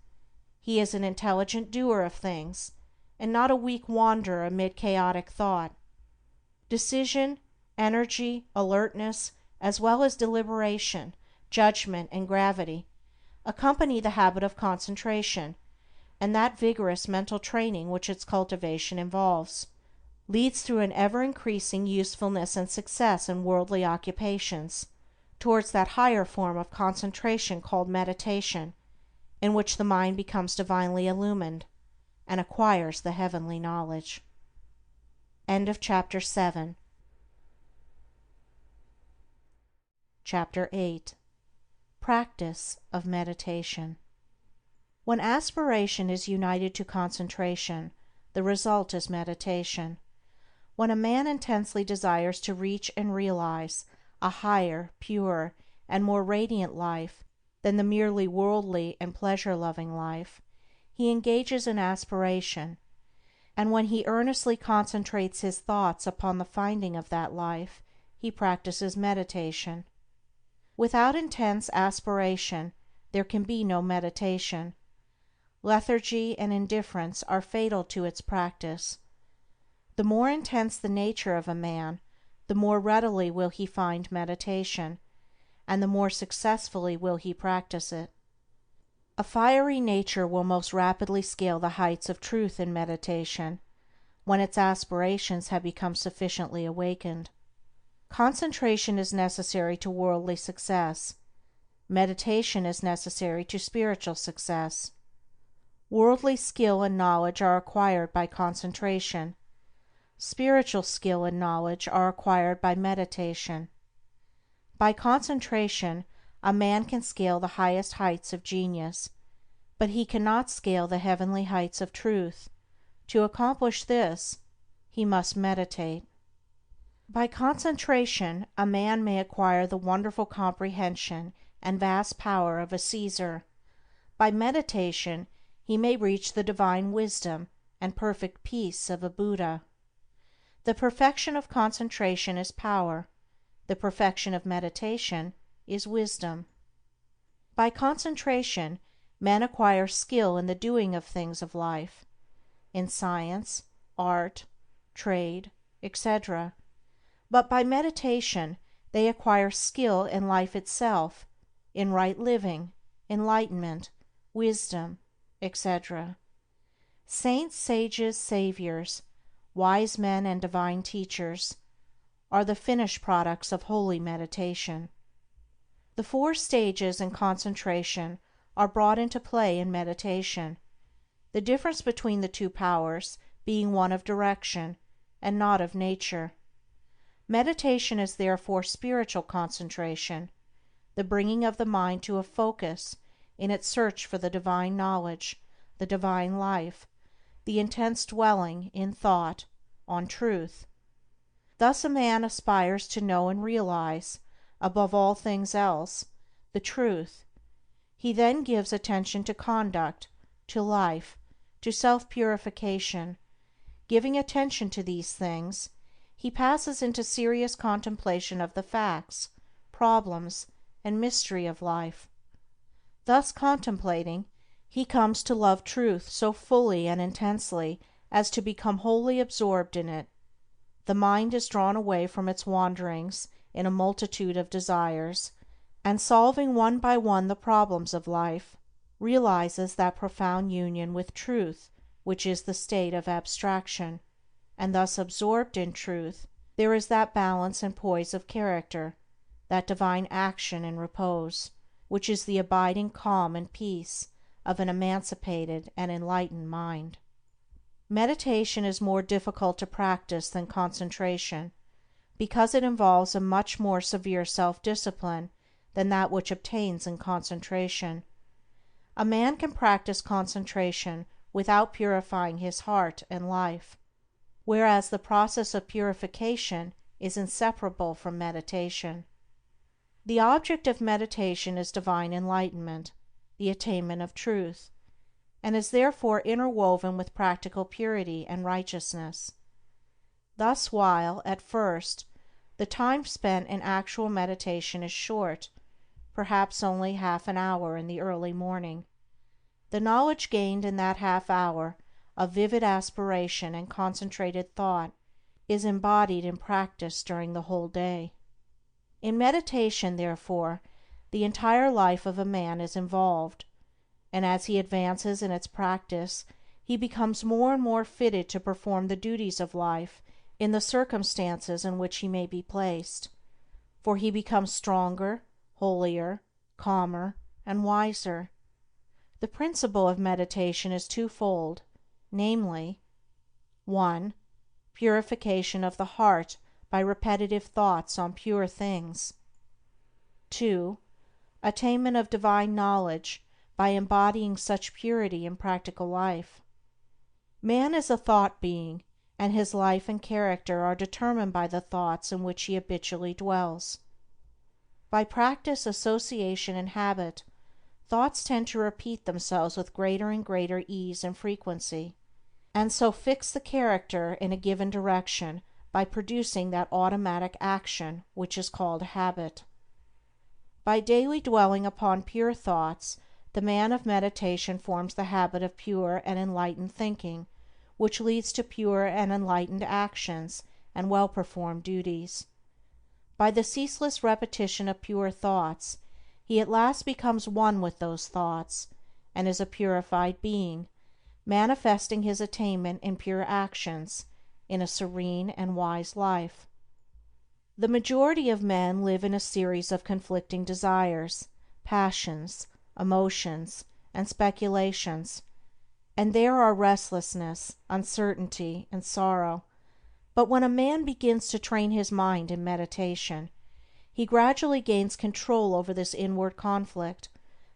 He is an intelligent doer of things, and not a weak wanderer amid chaotic thought. Decision, energy, alertness, as well as deliberation, judgment, and gravity, accompany the habit of concentration, and that vigorous mental training which its cultivation involves, leads through an ever-increasing usefulness and success in worldly occupations, towards that higher form of concentration called meditation, in which the mind becomes divinely illumined, and acquires the heavenly knowledge. End of Chapter 7. Chapter 8. Practice of Meditation. When aspiration is united to concentration, the result is meditation. When a man intensely desires to reach and realize a higher, purer, and more radiant life than the merely worldly and pleasure-loving life, he engages in aspiration, and when he earnestly concentrates his thoughts upon the finding of that life, he practices meditation. Without intense aspiration there can be no meditation. Lethargy and indifference are fatal to its practice. The more intense the nature of a man, the more readily will he find meditation, and the more successfully will he practice it. A fiery nature will most rapidly scale the heights of truth in meditation, when its aspirations have become sufficiently awakened. Concentration is necessary to worldly success. Meditation is necessary to spiritual success. Worldly skill and knowledge are acquired by concentration. Spiritual skill and knowledge are acquired by meditation. By concentration a man can scale the highest heights of genius, but he cannot scale the heavenly heights of truth. To accomplish this, he must meditate. By concentration a man may acquire the wonderful comprehension and vast power of a Caesar. By meditation he may reach the divine wisdom and perfect peace of a Buddha. The perfection of concentration is power. The perfection of meditation is wisdom. By concentration men acquire skill in the doing of things of life, in science, art, trade, etc. But by meditation they acquire skill in life itself, in right living, enlightenment, wisdom, etc. Saints, sages, saviors, wise men, and divine teachers are the finished products of holy meditation. The 4 stages in concentration are brought into play in meditation, the difference between the 2 powers being one of direction and not of nature. Meditation is therefore spiritual concentration, the bringing of the mind to a focus in its search for the divine knowledge, the divine life, the intense dwelling, in thought, on truth. Thus a man aspires to know and realize, above all things else, the truth. He then gives attention to conduct, to life, to self-purification. Giving attention to these things, he passes into serious contemplation of the facts, problems, and mystery of life. Thus contemplating, he comes to love truth so fully and intensely as to become wholly absorbed in it. The mind is drawn away from its wanderings in a multitude of desires, and solving one by one the problems of life, realizes that profound union with truth which is the state of abstraction, and thus absorbed in truth there is that balance and poise of character, that divine action and repose, which is the abiding calm and peace of an emancipated and enlightened mind. Meditation is more difficult to practice than concentration, because it involves a much more severe self-discipline than that which obtains in concentration. A man can practice concentration without purifying his heart and life, whereas the process of purification is inseparable from meditation. The object of meditation is divine enlightenment, the attainment of truth, and is therefore interwoven with practical purity and righteousness. Thus while, at first, the time spent in actual meditation is short, perhaps only half an hour in the early morning, the knowledge gained in that half hour of vivid aspiration and concentrated thought is embodied in practice during the whole day. In meditation, therefore, the entire life of a man is involved, and as he advances in its practice he becomes more and more fitted to perform the duties of life in the circumstances in which he may be placed, for he becomes stronger, holier, calmer, and wiser. The principle of meditation is twofold, namely, 1. Purification of the heart by repetitive thoughts on pure things. 2. Attainment of divine knowledge by embodying such purity in practical life. Man is a thought being, and his life and character are determined by the thoughts in which he habitually dwells. By practice, association, and habit, thoughts tend to repeat themselves with greater and greater ease and frequency, and so fix the character in a given direction by producing that automatic action which is called habit. By daily dwelling upon pure thoughts, the man of meditation forms the habit of pure and enlightened thinking, which leads to pure and enlightened actions and well-performed duties. By the ceaseless repetition of pure thoughts, he at last becomes one with those thoughts, and is a purified being, manifesting his attainment in pure actions, in a serene and wise life. The majority of men live in a series of conflicting desires, passions, emotions, and speculations, and there are restlessness, uncertainty, and sorrow. But when a man begins to train his mind in meditation, he gradually gains control over this inward conflict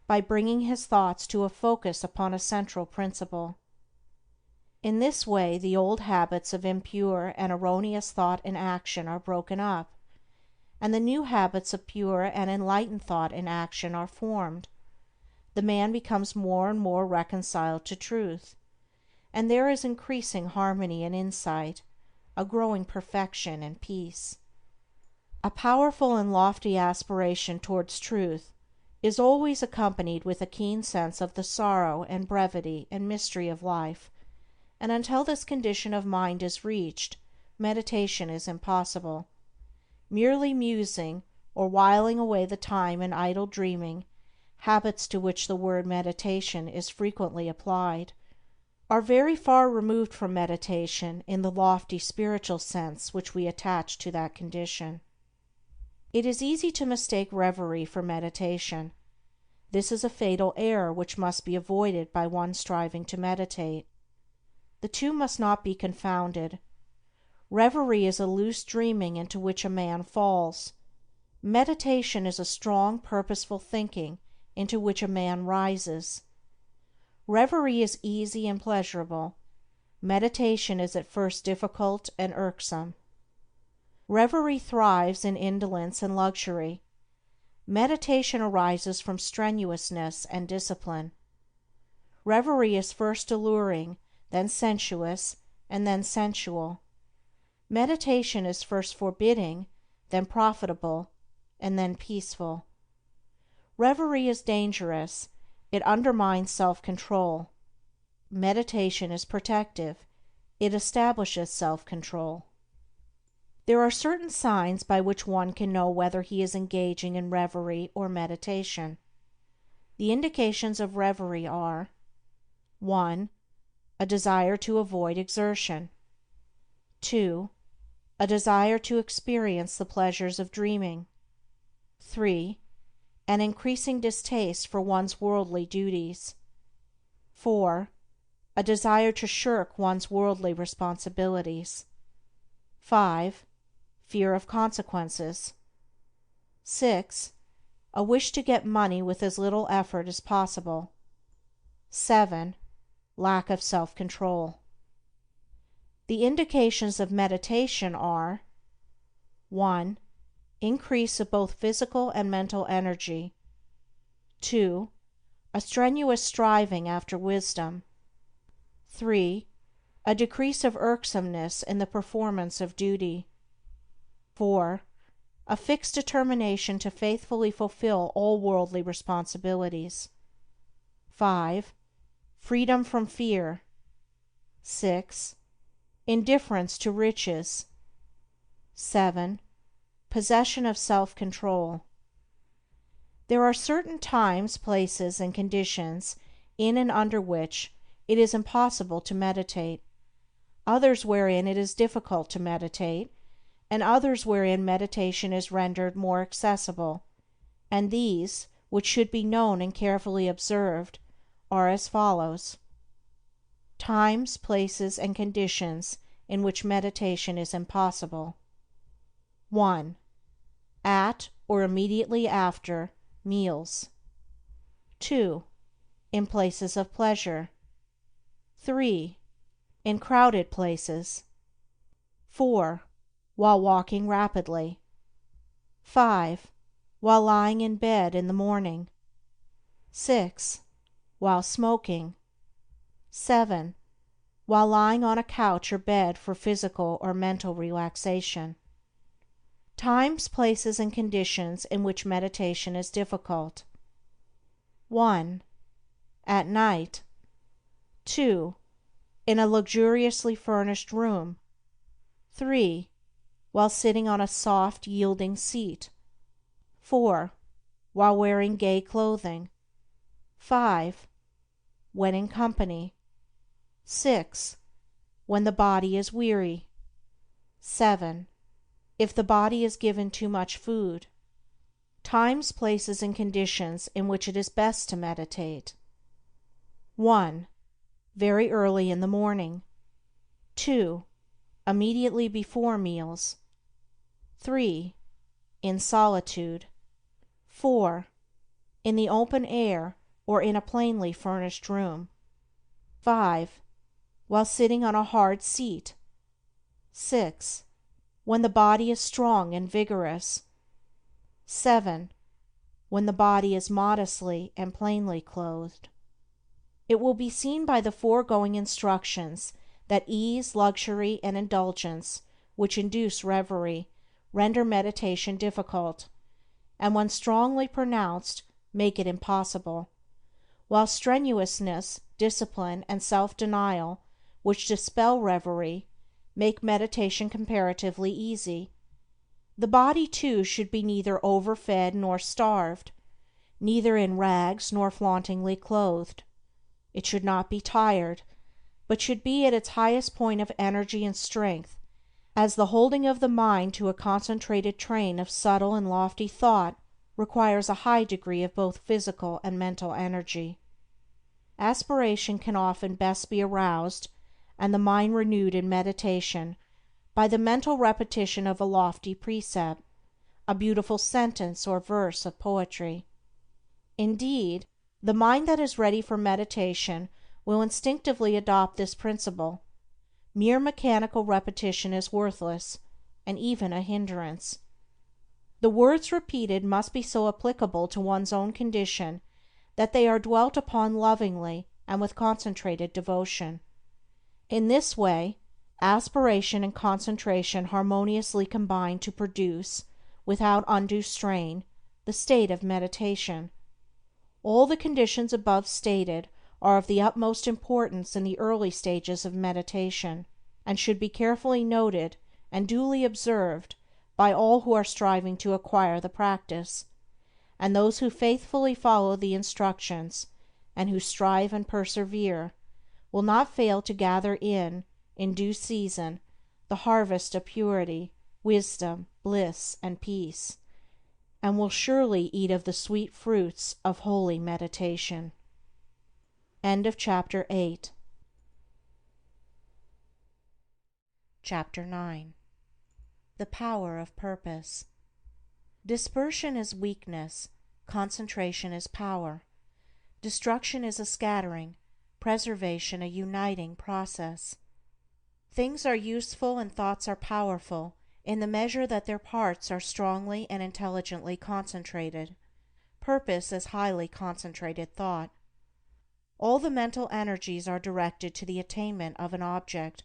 by bringing his thoughts to a focus upon a central principle. In this way the old habits of impure and erroneous thought and action are broken up, and the new habits of pure and enlightened thought and action are formed. The man becomes more and more reconciled to truth, and there is increasing harmony and insight, a growing perfection and peace. A powerful and lofty aspiration towards truth is always accompanied with a keen sense of the sorrow and brevity and mystery of life, and until this condition of mind is reached, meditation is impossible. Merely musing, or whiling away the time in idle dreaming, habits to which the word meditation is frequently applied, are very far removed from meditation in the lofty spiritual sense which we attach to that condition. It is easy to mistake reverie for meditation. This is a fatal error which must be avoided by one striving to meditate. The two must not be confounded. Reverie is a loose dreaming into which a man falls. Meditation is a strong, purposeful thinking into which a man rises. Reverie is easy and pleasurable. Meditation is at first difficult and irksome. Reverie thrives in indolence and luxury. Meditation arises from strenuousness and discipline. Reverie is first alluring, then sensuous, and then sensual. Meditation is first forbidding, then profitable, and then peaceful. Reverie is dangerous, it undermines self-control. Meditation is protective, it establishes self-control. There are certain signs by which one can know whether he is engaging in reverie or meditation. The indications of reverie are: 1. A desire to avoid exertion. 2. A desire to experience the pleasures of dreaming. 3. An increasing distaste for one's worldly duties. 4. A desire to shirk one's worldly responsibilities. 5. Fear of consequences. 6. A wish to get money with as little effort as possible. 7. Lack of self-control. The indications of meditation are: 1. Increase of both physical and mental energy. 2. A strenuous striving after wisdom. 3. A decrease of irksomeness in the performance of duty. 4. A fixed determination to faithfully fulfill all worldly responsibilities. 5. Freedom from fear. 6. Indifference to riches. 7. Possession of self-control. There are certain times, places, and conditions in and under which it is impossible to meditate, others wherein it is difficult to meditate, and others wherein meditation is rendered more accessible, and these, which should be known and carefully observed, are as follows: times, places, and conditions in which meditation is impossible. 1. At, or immediately after, meals. 2. In places of pleasure. 3. In crowded places. 4. While walking rapidly. 5. While lying in bed in the morning. 6. While smoking. 7. While lying on a couch or bed for physical or mental relaxation. Times, places, and conditions in which meditation is difficult. 1. At night. 2. In a luxuriously furnished room. 3. While sitting on a soft, yielding seat. 4. While wearing gay clothing. 5. When in company. 6. When the body is weary. 7. If the body is given too much food. Times, places, and conditions in which it is best to meditate. 1. Very early in the morning. 2. Immediately before meals. 3. In solitude. 4. In the open air or in a plainly furnished room. 5. While sitting on a hard seat. 6. When the body is strong and vigorous. 7. When the body is modestly and plainly clothed. It will be seen by the foregoing instructions that ease, luxury, and indulgence, which induce reverie, render meditation difficult, and when strongly pronounced, make it impossible, while strenuousness, discipline, and self-denial, which dispel reverie, make meditation comparatively easy. The body, too, should be neither overfed nor starved, neither in rags nor flauntingly clothed. It should not be tired, but should be at its highest point of energy and strength, as the holding of the mind to a concentrated train of subtle and lofty thought requires a high degree of both physical and mental energy. Aspiration can often best be aroused and the mind renewed in meditation by the mental repetition of a lofty precept, a beautiful sentence or verse of poetry. Indeed, the mind that is ready for meditation will instinctively adopt this principle. Mere mechanical repetition is worthless, and even a hindrance. The words repeated must be so applicable to one's own condition that they are dwelt upon lovingly and with concentrated devotion. In this way, aspiration and concentration harmoniously combine to produce, without undue strain, the state of meditation. All the conditions above stated are of the utmost importance in the early stages of meditation, and should be carefully noted and duly observed by all who are striving to acquire the practice, and those who faithfully follow the instructions, and who strive and persevere, will not fail to gather in due season, the harvest of purity, wisdom, bliss, and peace, and will surely eat of the sweet fruits of holy meditation. End of Chapter 8. Chapter 9. The Power of Purpose. Dispersion is weakness, concentration is power. Destruction is a scattering, preservation a uniting process. Things are useful and thoughts are powerful in the measure that their parts are strongly and intelligently concentrated. Purpose is highly concentrated thought. All the mental energies are directed to the attainment of an object,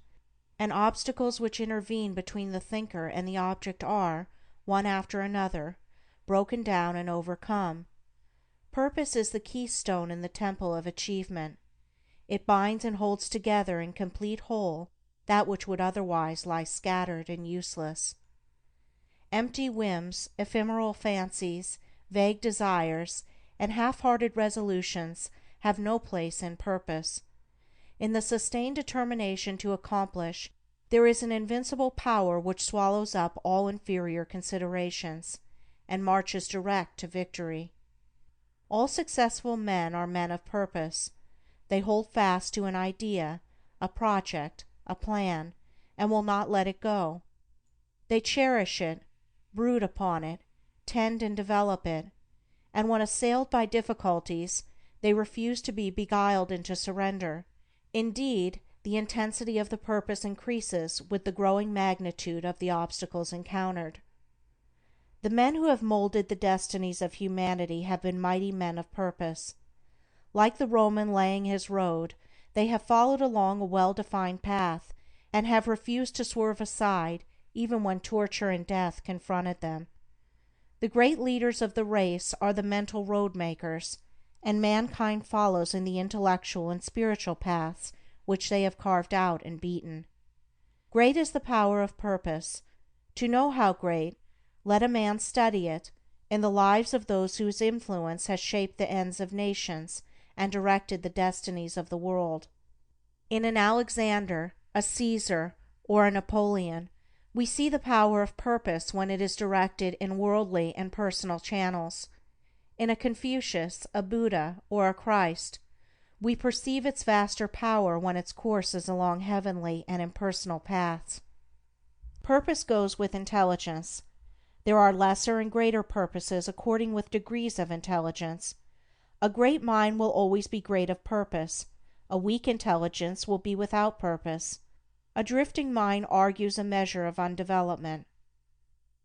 and obstacles which intervene between the thinker and the object are, one after another, broken down and overcome. Purpose is the keystone in the temple of achievement. It binds and holds together in complete whole that which would otherwise lie scattered and useless. Empty whims, ephemeral fancies, vague desires, and half-hearted resolutions have no place in purpose. In the sustained determination to accomplish, there is an invincible power which swallows up all inferior considerations, and marches direct to victory. All successful men are men of purpose. They hold fast to an idea, a project, a plan, and will not let it go. They cherish it, brood upon it, tend and develop it, and when assailed by difficulties, they refuse to be beguiled into surrender. Indeed, the intensity of the purpose increases with the growing magnitude of the obstacles encountered. The men who have molded the destinies of humanity have been mighty men of purpose. Like the Roman laying his road, they have followed along a well-defined path, and have refused to swerve aside even when torture and death confronted them. The great leaders of the race are the mental road makers, and mankind follows in the intellectual and spiritual paths which they have carved out and beaten. Great is the power of purpose. To know how great, let a man study it in the lives of those whose influence has shaped the ends of nations and directed the destinies of the world. In an Alexander, a Caesar, or a Napoleon, we see the power of purpose when it is directed in worldly and personal channels. In a Confucius, a Buddha, or a Christ, we perceive its vaster power when its course is along heavenly and impersonal paths. Purpose goes with intelligence. There are lesser and greater purposes according with degrees of intelligence. A great mind will always be great of purpose. A weak intelligence will be without purpose. A drifting mind argues a measure of undevelopment.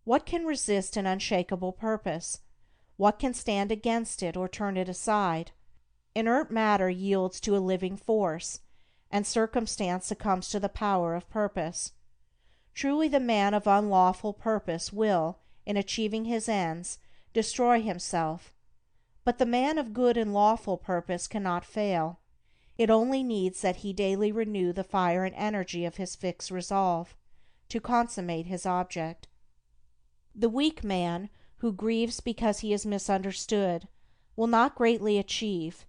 What can resist an unshakable purpose? What can stand against it or turn it aside? Inert matter yields to a living force, and circumstance succumbs to the power of purpose. Truly the man of unlawful purpose will, in achieving his ends, destroy himself. But the man of good and lawful purpose cannot fail. It only needs that he daily renew the fire and energy of his fixed resolve, to consummate his object. The weak man, who grieves because he is misunderstood, will not greatly achieve.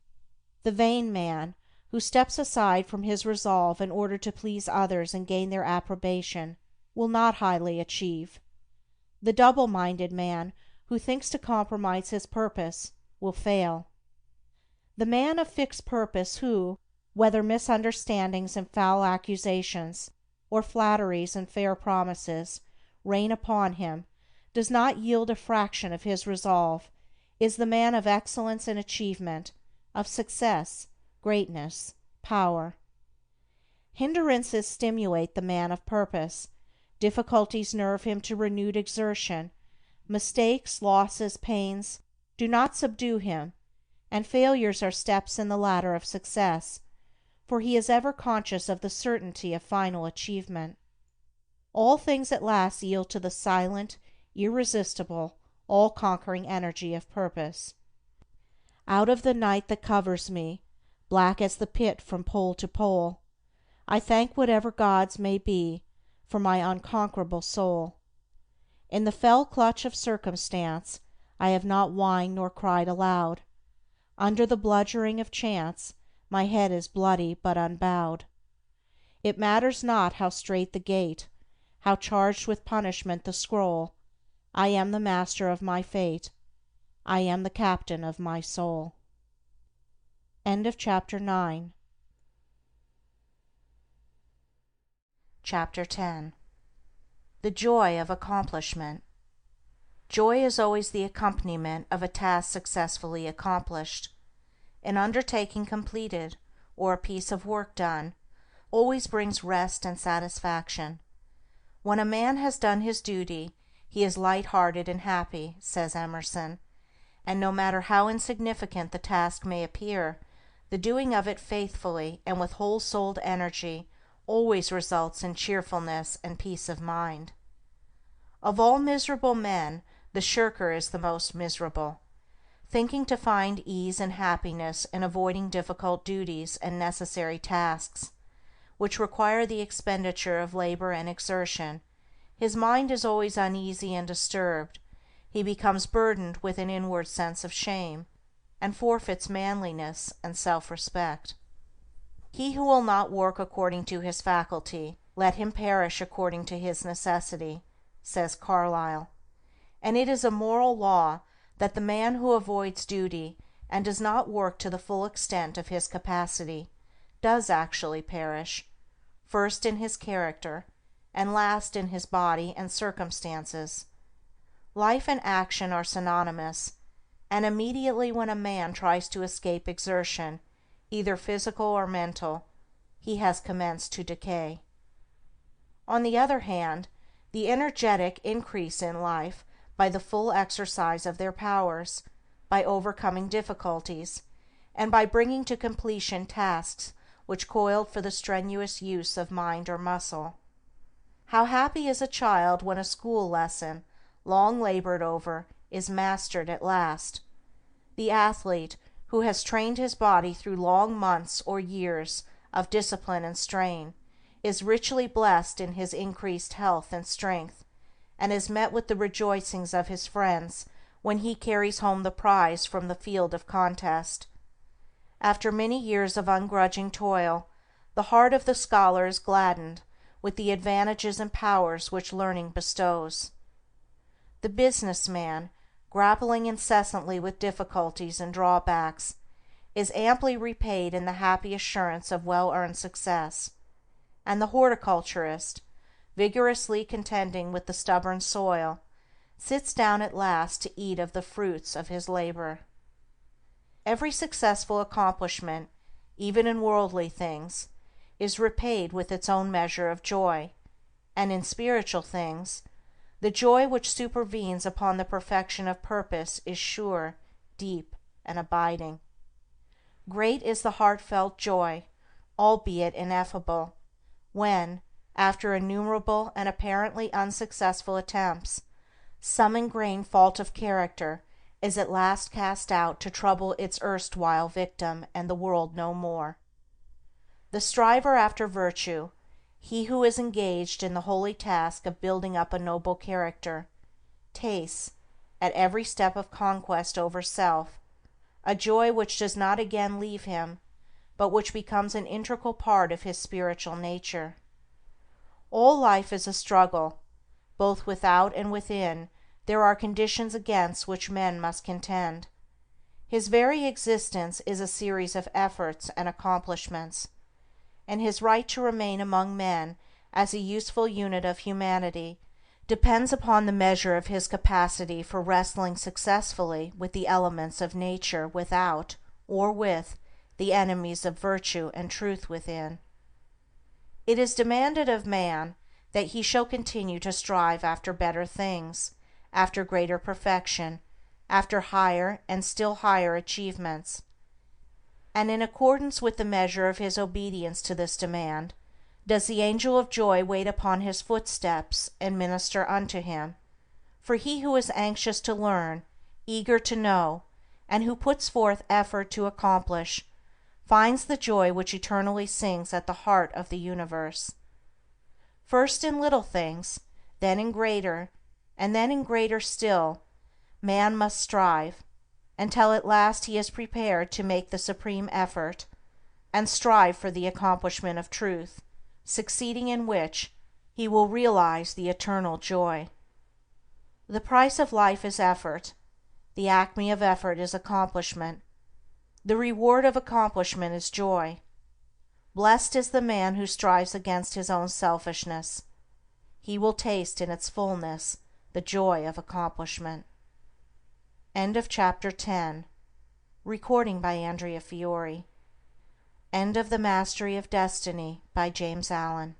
The vain man, who steps aside from his resolve in order to please others and gain their approbation, will not highly achieve. The double-minded man, who thinks to compromise his purpose, will fail. The man of fixed purpose who, whether misunderstandings and foul accusations, or flatteries and fair promises, rain upon him, does not yield a fraction of his resolve, is the man of excellence and achievement, of success, greatness, power. Hindrances stimulate the man of purpose. Difficulties nerve him to renewed exertion. Mistakes, losses, pains do not subdue him, and failures are steps in the ladder of success, for he is ever conscious of the certainty of final achievement. All things at last yield to the silent, irresistible, all-conquering energy of purpose. Out of the night that covers me, black as the pit from pole to pole, I thank whatever gods may be for my unconquerable soul. In the fell clutch of circumstance I have not whined nor cried aloud. Under the bludgeoning of chance my head is bloody but unbowed. It matters not how strait the gate, how charged with punishment the scroll, I am the master of my fate. I am the captain of my soul. End of chapter 9. Chapter 10. The joy of accomplishment. Joy is always the accompaniment of a task successfully accomplished. An undertaking completed, or a piece of work done, always brings rest and satisfaction. When a man has done his duty, he is light-hearted and happy, says Emerson, and no matter how insignificant the task may appear, the doing of it faithfully and with whole-souled energy always results in cheerfulness and peace of mind. Of all miserable men, the shirker is the most miserable, thinking to find ease and happiness in avoiding difficult duties and necessary tasks, which require the expenditure of labor and exertion. His mind is always uneasy and disturbed. He becomes burdened with an inward sense of shame, and forfeits manliness and self-respect. He who will not work according to his faculty, let him perish according to his necessity, says Carlyle. And it is a moral law that the man who avoids duty and does not work to the full extent of his capacity does actually perish, first in his character, and last in his body and circumstances. Life and action are synonymous, and immediately when a man tries to escape exertion, either physical or mental, he has commenced to decay. On the other hand, the energetic increase in life by the full exercise of their powers, by overcoming difficulties, and by bringing to completion tasks which called for the strenuous use of mind or muscle. How happy is a child when a school lesson, long labored over, is mastered at last. The athlete, who has trained his body through long months or years of discipline and strain, is richly blessed in his increased health and strength, and is met with the rejoicings of his friends when he carries home the prize from the field of contest. After many years of ungrudging toil, the heart of the scholar is gladdened with the advantages and powers which learning bestows. The business man, grappling incessantly with difficulties and drawbacks, is amply repaid in the happy assurance of well-earned success, and the horticulturist, vigorously contending with the stubborn soil, sits down at last to eat of the fruits of his labor. Every successful accomplishment, even in worldly things, is repaid with its own measure of joy, and in spiritual things, the joy which supervenes upon the perfection of purpose is sure, deep, and abiding. Great is the heartfelt joy, albeit ineffable, when, after innumerable and apparently unsuccessful attempts, some ingrained fault of character is at last cast out to trouble its erstwhile victim and the world no more. The striver after virtue, he who is engaged in the holy task of building up a noble character, tastes, at every step of conquest over self, a joy which does not again leave him, but which becomes an integral part of his spiritual nature. All life is a struggle. Both without and within there are conditions against which men must contend. His very existence is a series of efforts and accomplishments, and his right to remain among men as a useful unit of humanity depends upon the measure of his capacity for wrestling successfully with the elements of nature without, or with, the enemies of virtue and truth within. It is demanded of man that he shall continue to strive after better things, after greater perfection, after higher and still higher achievements, and in accordance with the measure of his obedience to this demand, does the angel of joy wait upon his footsteps and minister unto him. For he who is anxious to learn, eager to know, and who puts forth effort to accomplish, finds the joy which eternally sings at the heart of the universe. First in little things, then in greater, and then in greater still, man must strive, until at last he is prepared to make the supreme effort, and strive for the accomplishment of truth, succeeding in which he will realize the eternal joy. The price of life is effort. The acme of effort is accomplishment. The reward of accomplishment is joy. Blessed is the man who strives against his own selfishness. He will taste in its fullness the joy of accomplishment. End of chapter 10. Recording by Andrea Fiore. End of The Mastery of Destiny by James Allen.